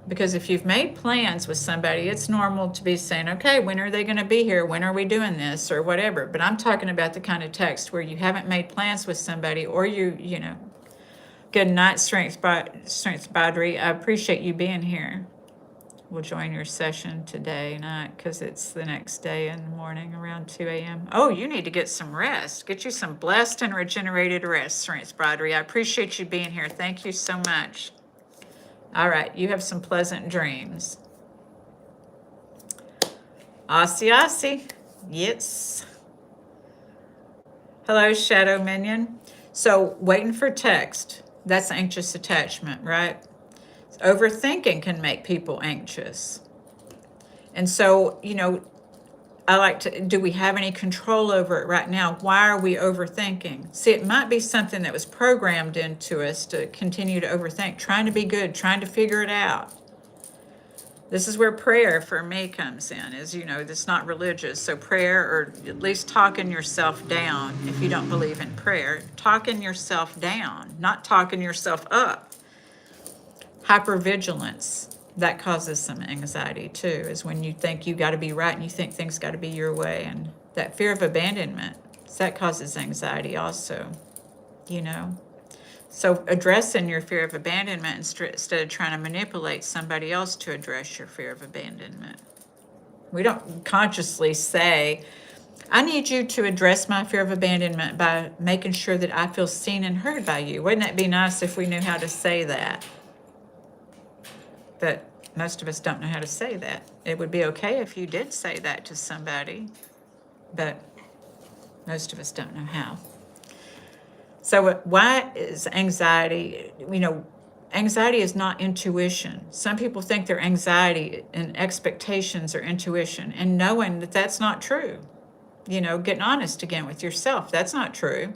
Because if you've made plans with somebody, it's normal to be saying, okay, when are they going to be here? When are we doing this or whatever? But I'm talking about the kind of text where you haven't made plans with somebody, or good night, Strength Bodry. I appreciate you being here. We'll join your session today night because it's the next day in the morning around 2 a.m. Oh, you need to get some rest. Get you some blessed and regenerated rest, Strength Bodry. I appreciate you being here. Thank you so much. All right, you have some pleasant dreams. Aussie. Yes. Hello, Shadow Minion. So waiting for text, that's anxious attachment, right? Overthinking can make people anxious. And so, I like to, do we have any control over it right now? Why are we overthinking? See, it might be something that was programmed into us to continue to overthink, trying to be good, trying to figure it out. This is where prayer for me comes in, is, it's not religious. So prayer, or at least talking yourself down, if you don't believe in prayer, talking yourself down, not talking yourself up. Hypervigilance, that causes some anxiety too, is when you think you got to be right and you think things got to be your way. And that fear of abandonment, that causes anxiety also, So addressing your fear of abandonment instead of trying to manipulate somebody else to address your fear of abandonment. We don't consciously say, I need you to address my fear of abandonment by making sure that I feel seen and heard by you. Wouldn't that be nice if we knew how to say that? But most of us don't know how to say that. It would be okay if you did say that to somebody, but most of us don't know how. So why is anxiety, anxiety is not intuition. Some people think their anxiety and expectations are intuition, and knowing that that's not true. Getting honest again with yourself, that's not true.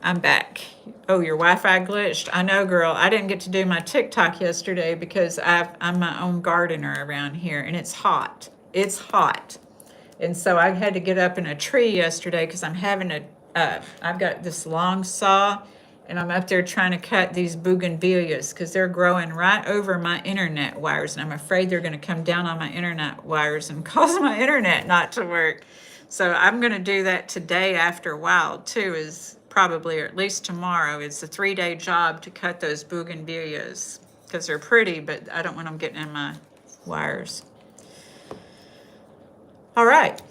I'm back. Oh, your Wi-Fi glitched. I know, girl. I didn't get to do my TikTok yesterday because I'm my own gardener around here, and it's hot. It's hot. And so I had to get up in a tree yesterday because I'm having I've got this long saw, and I'm up there trying to cut these bougainvilleas because they're growing right over my internet wires, and I'm afraid they're going to come down on my internet wires and cause my internet not to work. So I'm going to do that today after a while too, is probably, or at least tomorrow. It's a 3-day job to cut those bougainvilleas because they're pretty, but I don't want them getting in my wires. All right.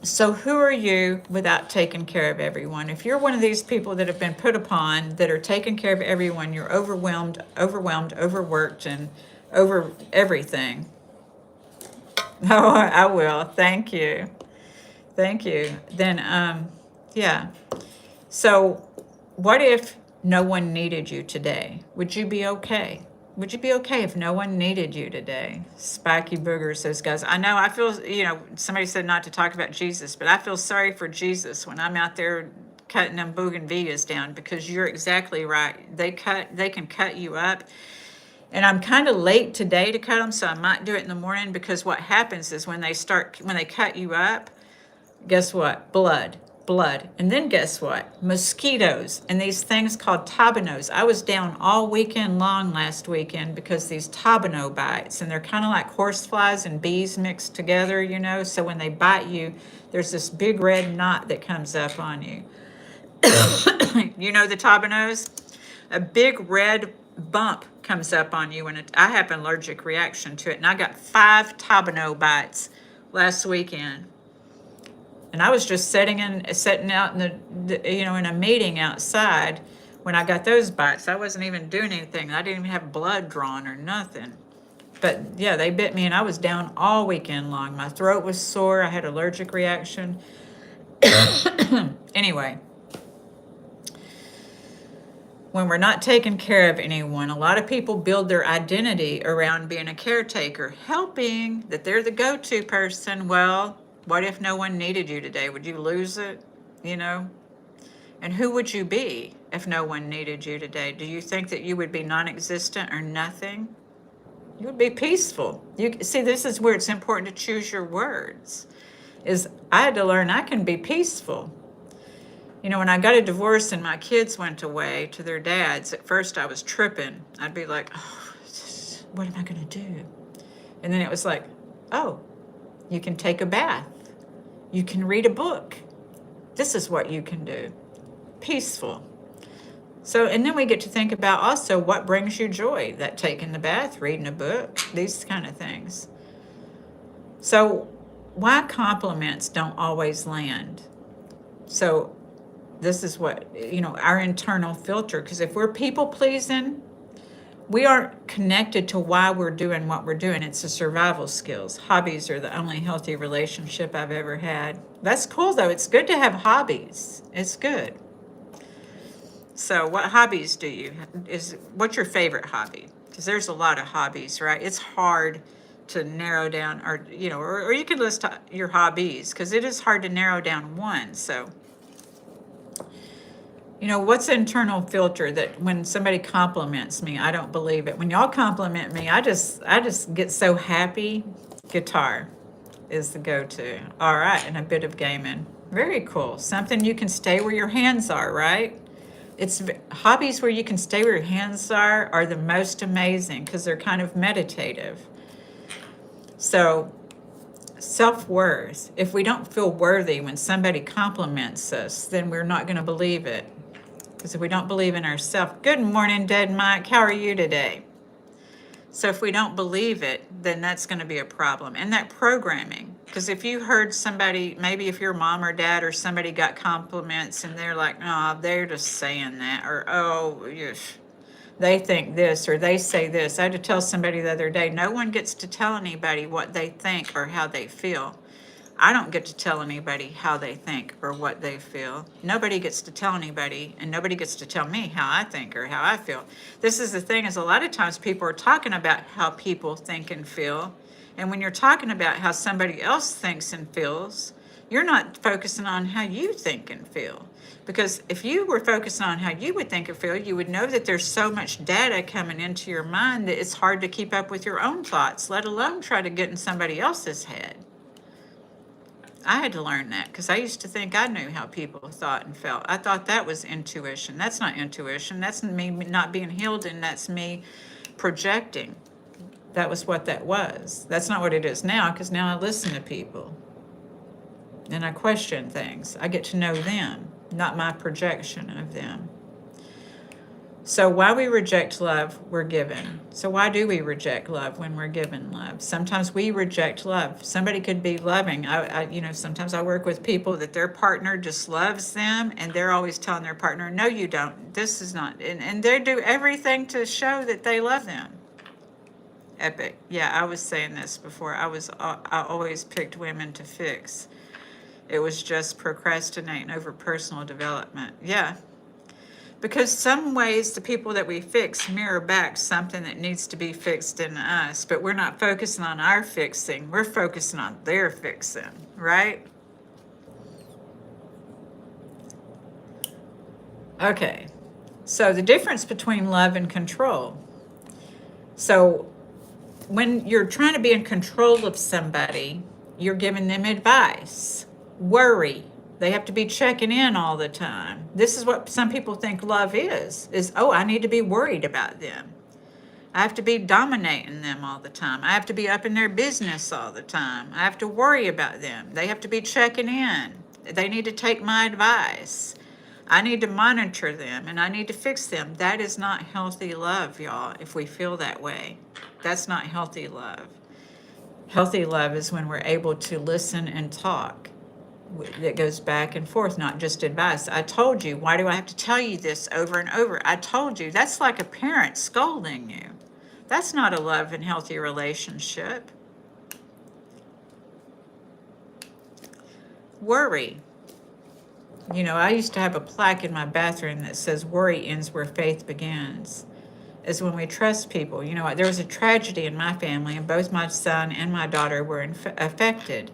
So who are you without taking care of everyone? If you're one of these people that have been put upon, that are taking care of everyone, you're overwhelmed, overworked, and over everything. Oh, I will. Thank you. Thank you. Then, yeah. So, what if no one needed you today? Would you be okay? Would you be okay if no one needed you today? Spiky Booger says, guys, I know I feel, somebody said not to talk about Jesus, but I feel sorry for Jesus when I'm out there cutting them bougainvilleas down, because you're exactly right. They can cut you up. And I'm kind of late today to cut them, so I might do it in the morning, because what happens is when they cut you up, guess what? Blood. And then guess what? Mosquitoes and these things called tabanos. I was down all weekend long last weekend because these tabano bites, and they're kind of like horseflies and bees mixed together, So when they bite you, there's this big red knot that comes up on you. You know the tabanos? A big red bump comes up on you, and I have an allergic reaction to it. And I got 5 tabano bites last weekend. And I was just sitting out in in a meeting outside when I got those bites. I wasn't even doing anything. I didn't even have blood drawn or nothing. But yeah, they bit me, and I was down all weekend long. My throat was sore. I had an allergic reaction. Anyway, when we're not taking care of anyone, a lot of people build their identity around being a caretaker, helping, that they're the go-to person. Well, what if no one needed you today? Would you lose it? And who would you be if no one needed you today? Do you think that you would be non-existent or nothing? You would be peaceful. You see, this is where it's important to choose your words. I had to learn I can be peaceful. When I got a divorce and my kids went away to their dads, at first I was tripping. I'd be like, oh, what am I going to do? And then it was like, oh, you can take a bath. You can read a book. This is what you can do. Peaceful. So, and then we get to think about also what brings you joy. That taking the bath, reading a book, these kind of things. So, why compliments don't always land? So, this is what, our internal filter. Because if we're people pleasing, we aren't connected to why we're doing what we're doing. It's the survival skills. Hobbies are the only healthy relationship I've ever had. That's cool, though. It's good to have hobbies. It's good. So what hobbies what's your favorite hobby? Because there's a lot of hobbies, right? It's hard to narrow down, or you can list your hobbies, because it is hard to narrow down one. So, what's the internal filter that when somebody compliments me, I don't believe it. When y'all compliment me, I just get so happy. Guitar is the go-to. All right, and a bit of gaming. Very cool. Something you can stay where your hands are, right? It's hobbies where you can stay where your hands are the most amazing, because they're kind of meditative. So, self-worth. If we don't feel worthy when somebody compliments us, then we're not going to believe it. Because if we don't believe in ourselves, good morning, Dead Mike. How are you today? So if we don't believe it, then that's going to be a problem. And that programming, because if you heard somebody, maybe if your mom or dad or somebody got compliments and they're like, oh, they're just saying that, or oh, they think this, or they say this. I had to tell somebody the other day, no one gets to tell anybody what they think or how they feel. I don't get to tell anybody how they think or what they feel. Nobody gets to tell anybody, and nobody gets to tell me how I think or how I feel. This is the thing, is a lot of times people are talking about how people think and feel. And when you're talking about how somebody else thinks and feels, you're not focusing on how you think and feel. Because if you were focusing on how you would think and feel, you would know that there's so much data coming into your mind that it's hard to keep up with your own thoughts, let alone try to get in somebody else's head. I had to learn that, because I used to think I knew how people thought and felt. I thought that was intuition. That's not intuition. That's me not being healed, and that's me projecting. That was what that was. That's not what it is now, because now I listen to people and I question things. I get to know them, not my projection of them. So why we reject love we're given. So why do we reject love when we're given love? Sometimes we reject love. Somebody could be loving. Sometimes I work with people that their partner just loves them, and they're always telling their partner, no, you don't. This is not. And they do everything to show that they love them. Epic. Yeah, I was saying this before. I always picked women to fix. It was just procrastinating over personal development. Yeah, because some ways the people that we fix mirror back something that needs to be fixed in us, but we're not focusing on our fixing, we're focusing on their fixing, right? Okay, so the difference between love and control. So when you're trying to be in control of somebody, you're giving them advice, worry. They have to be checking in all the time. This is what some people think love is, oh, I need to be worried about them. I have to be dominating them all the time. I have to be up in their business all the time. I have to worry about them. They have to be checking in. They need to take my advice. I need to monitor them and I need to fix them. That is not healthy love, y'all, if we feel that way. That's not healthy love. Healthy love is when we're able to listen and talk. That goes back and forth, not just advice. I told you. Why do I have to tell you this over and over? I told you. That's like a parent scolding you. That's not a love and healthy relationship. Worry. I used to have a plaque in my bathroom that says, worry ends where faith begins. Is when we trust people. There was a tragedy in my family, and both my son and my daughter were affected.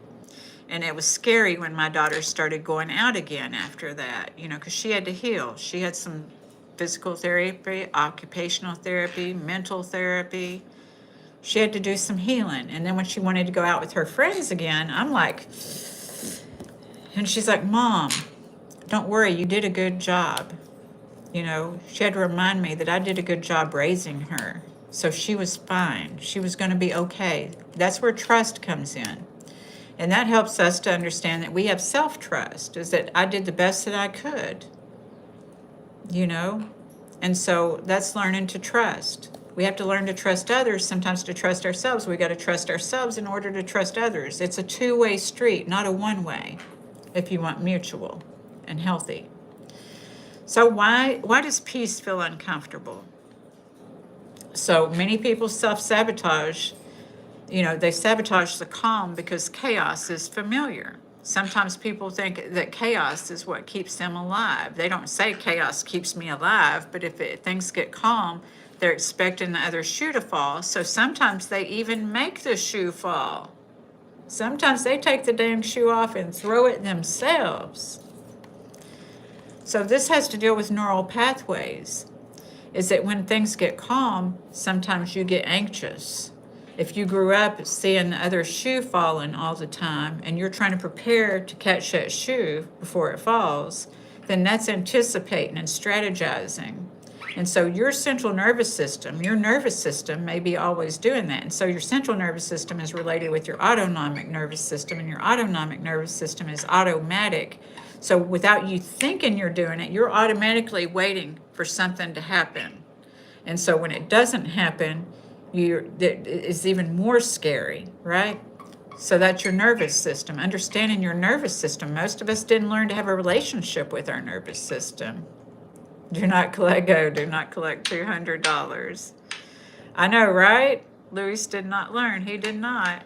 And it was scary when my daughter started going out again after that, because she had to heal. She had some physical therapy, occupational therapy, mental therapy. She had to do some healing. And then when she wanted to go out with her friends again, I'm like, and she's like, Mom, don't worry, you did a good job. She had to remind me that I did a good job raising her. So she was fine. She was going to be okay. That's where trust comes in. And that helps us to understand that we have self-trust, is that I did the best that I could, And so that's learning to trust. We have to learn to trust others, sometimes to trust ourselves. We got to trust ourselves in order to trust others. It's a two-way street, not a one-way, if you want mutual and healthy. So why does peace feel uncomfortable? So many people self-sabotage. They sabotage the calm because chaos is familiar. Sometimes people think that chaos is what keeps them alive. They don't say chaos keeps me alive, but if things get calm, they're expecting the other shoe to fall. So sometimes they even make the shoe fall. Sometimes they take the dang shoe off and throw it themselves. So this has to deal with neural pathways, is that when things get calm, sometimes you get anxious. If you grew up seeing the other shoe falling all the time and you're trying to prepare to catch that shoe before it falls, then that's anticipating and strategizing. And so your nervous system may be always doing that. And so your central nervous system is related with your autonomic nervous system, and your autonomic nervous system is automatic. So without you thinking you're doing it, you're automatically waiting for something to happen. And so when it doesn't happen, it's even more scary, right? So that's your nervous system. Understanding your nervous system. Most of us didn't learn to have a relationship with our nervous system. Do not collect $200. I know, right? Louis did not learn. He did not.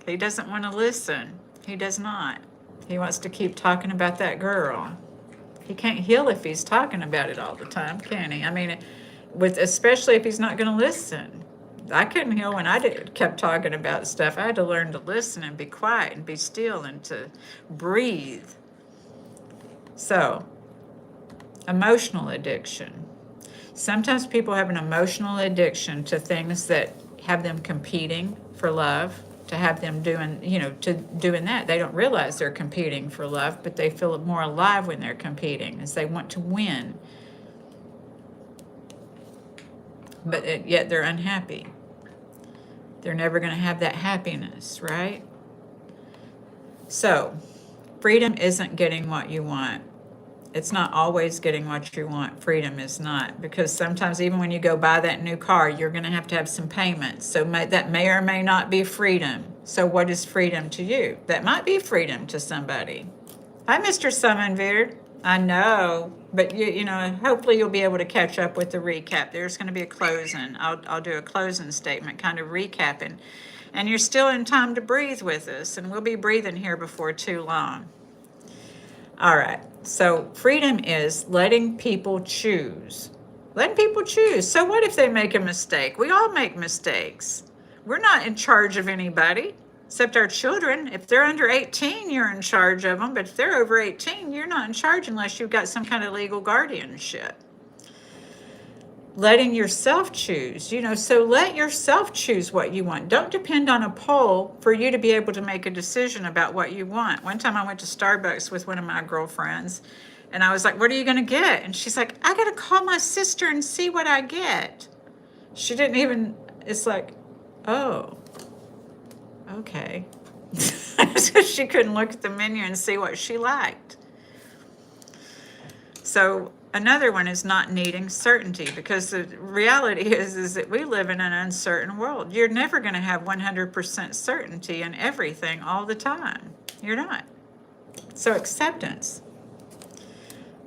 He doesn't want to listen. He does not. He wants to keep talking about that girl. He can't heal if he's talking about it all the time, can he? I mean, especially if he's not going to listen. I couldn't heal when kept talking about stuff. I had to learn to listen and be quiet and be still and to breathe. So, emotional addiction. Sometimes people have an emotional addiction to things that have them competing for love, to have them doing that. They don't realize they're competing for love, but they feel more alive when they're competing, as they want to win. But yet they're unhappy. They're never going to have that happiness, right? So, freedom isn't getting what you want. It's not always getting what you want. Freedom is not, because sometimes even when you go buy that new car, you're going to have some payments. So that may or may not be freedom. So what is freedom to you? That might be freedom to somebody. Hi, Mr. Summonbeard. I know, but you know, hopefully you'll be able to catch up with the recap. There's going to be a closing. I'll do a closing statement, kind of recapping. And you're still in time to breathe with us, and we'll be breathing here before too long. All right. So freedom is letting people choose. Letting people choose. So what if they make a mistake? We all make mistakes. We're not in charge of anybody except our children. If they're under 18, you're in charge of them. But if they're over 18, you're not in charge unless you've got some kind of legal guardianship. Letting yourself choose, you know, so let yourself choose what you want. Don't depend on a poll for you to be able to make a decision about what you want. One time I went to Starbucks with one of my girlfriends and I was like, what are you going to get? And she's like, I got to call my sister and see what I get. She didn't even, it's like, oh, okay. So she couldn't look at the menu and see what she liked. So another one is not needing certainty, because the reality is that we live in an uncertain world. You're never going to have 100% certainty in everything all the time. You're not. So acceptance.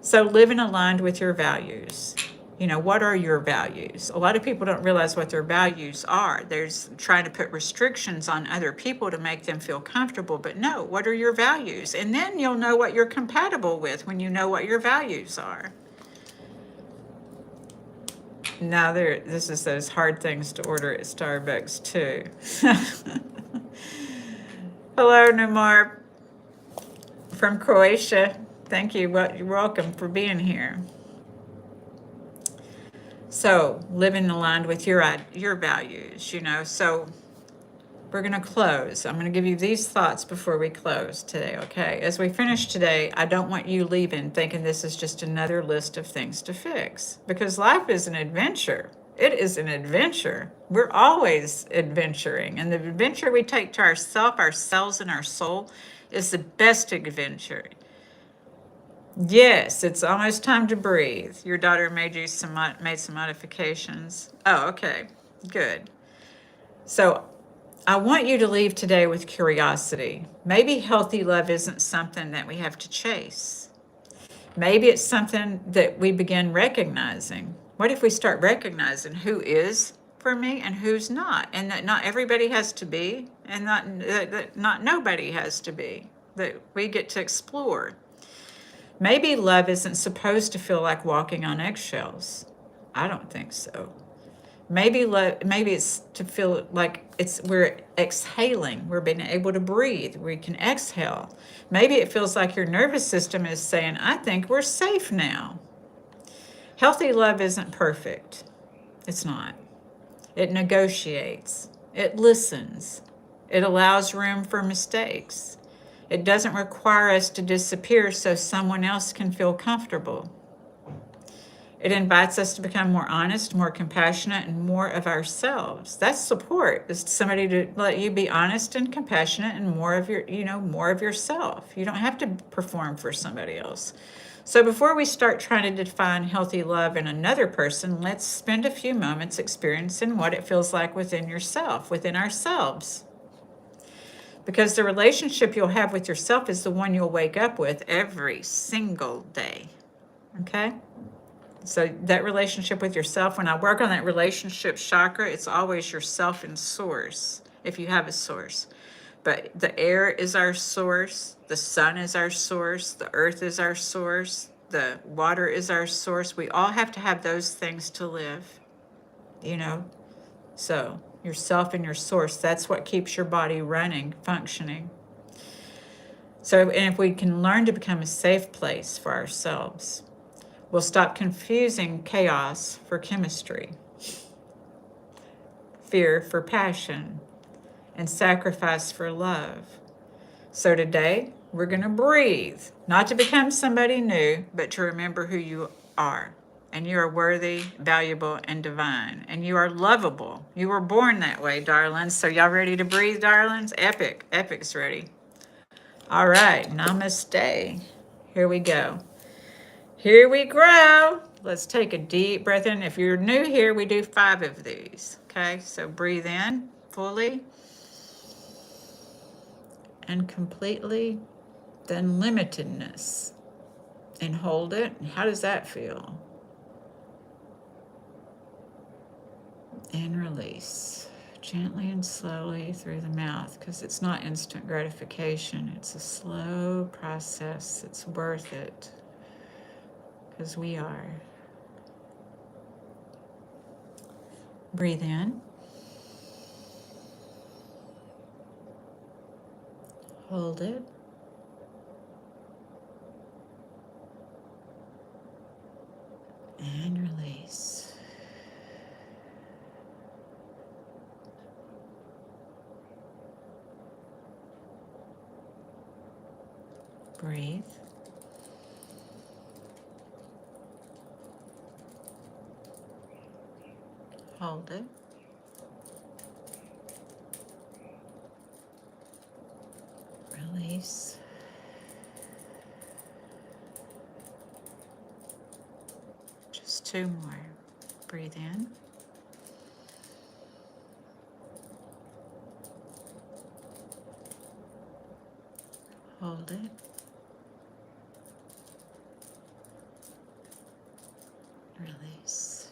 So living aligned with your values. You know, what are your values? A lot of people don't realize what their values are. There's trying to put restrictions on other people to make them feel comfortable. But no, what are your values? And then you'll know what you're compatible with when you know what your values are. Now this is those hard things to order at Starbucks too. Hello, Namar from Croatia. Thank you. You're welcome for being here. So living aligned with your values, you know. So we're going to close. I'm going to give you these thoughts before we close today, okay? As we finish today, I don't want you leaving thinking this is just another list of things to fix, because life is an adventure. It is an adventure. We're always adventuring, and the adventure we take to ourselves, and our soul is the best adventure. Yes, it's almost time to breathe. Your daughter made some modifications. Oh, okay, good. So I want you to leave today with curiosity. Maybe healthy love isn't something that we have to chase. Maybe it's something that we begin recognizing. What if we start recognizing who is for me and who's not? And that not everybody has to be, and not nobody has to be. That we get to explore. Maybe love isn't supposed to feel like walking on eggshells. I don't think so. Maybe it's to feel like we're exhaling. We're being able to breathe. We can exhale. Maybe it feels like your nervous system is saying, I think we're safe now. Healthy love isn't perfect. It's not. It negotiates. It listens. It allows room for mistakes. It doesn't require us to disappear so someone else can feel comfortable. It invites us to become more honest, more compassionate, and more of ourselves. That's support. It's somebody to let you be honest and compassionate and more of yourself. You don't have to perform for somebody else. So before we start trying to define healthy love in another person, let's spend a few moments experiencing what it feels like within yourself, within ourselves. Because the relationship you'll have with yourself is the one you'll wake up with every single day. Okay? So that relationship with yourself, when I work on that relationship chakra, it's always yourself and source, if you have a source. But the air is our source, the sun is our source, the earth is our source, the water is our source. We all have to have those things to live, you know? So yourself and your source, that's what keeps your body running, functioning. So, and if we can learn to become a safe place for ourselves, we'll stop confusing chaos for chemistry, fear for passion, and sacrifice for love. So today, we're going to breathe, not to become somebody new, but to remember who you are. And you are worthy, valuable, and divine. And you are lovable. You were born that way, darlings. So y'all ready to breathe, darlings? Epic. Epic's ready. All right. Namaste. Here we go. Here we grow. Let's take a deep breath in. If you're new here, we do 5 of these. Okay, so breathe in fully and completely, then limitedness. And hold it. How does that feel? And release. Gently and slowly through the mouth, because it's not instant gratification. It's a slow process. It's worth it, because we are. Breathe in. Hold it. And release. Breathe. Hold it. Release. Just 2 more. Breathe in. Hold it. Release.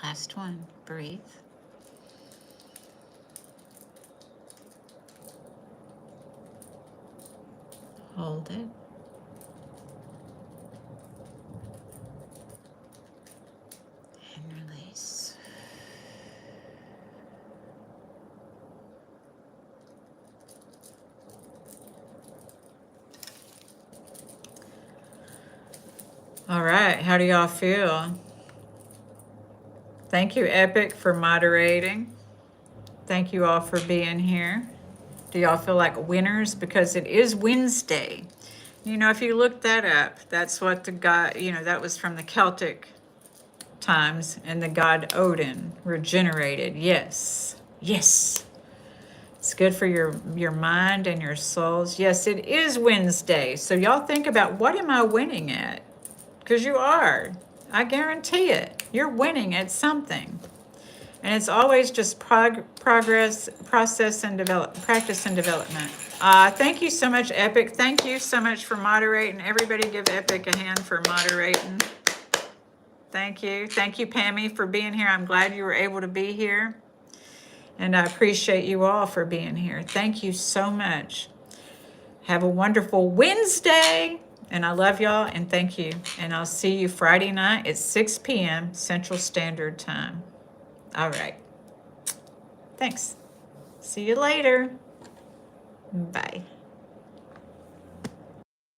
Last one. Breathe. Hold it. And release. All right, how do y'all feel? Thank you, Epic, for moderating. Thank you all for being here. Do y'all feel like winners? Because it is Wednesday. You know, if you look that up, that's what the god, you know, that was from the Celtic times, and the god Odin regenerated. Yes. Yes. It's good for your mind and your souls. Yes, it is Wednesday. So y'all think about, what am I winning at? Because you are. I guarantee it. You're winning at something. And it's always just progress, process, and practice and development. Thank you so much, Epic. Thank you so much for moderating. Everybody give Epic a hand for moderating. Thank you. Thank you, Pammy, for being here. I'm glad you were able to be here. And I appreciate you all for being here. Thank you so much. Have a wonderful Wednesday. And I love y'all, and thank you. And I'll see you Friday night at 6 p.m. Central Standard Time. All right. Thanks. See you later. Bye.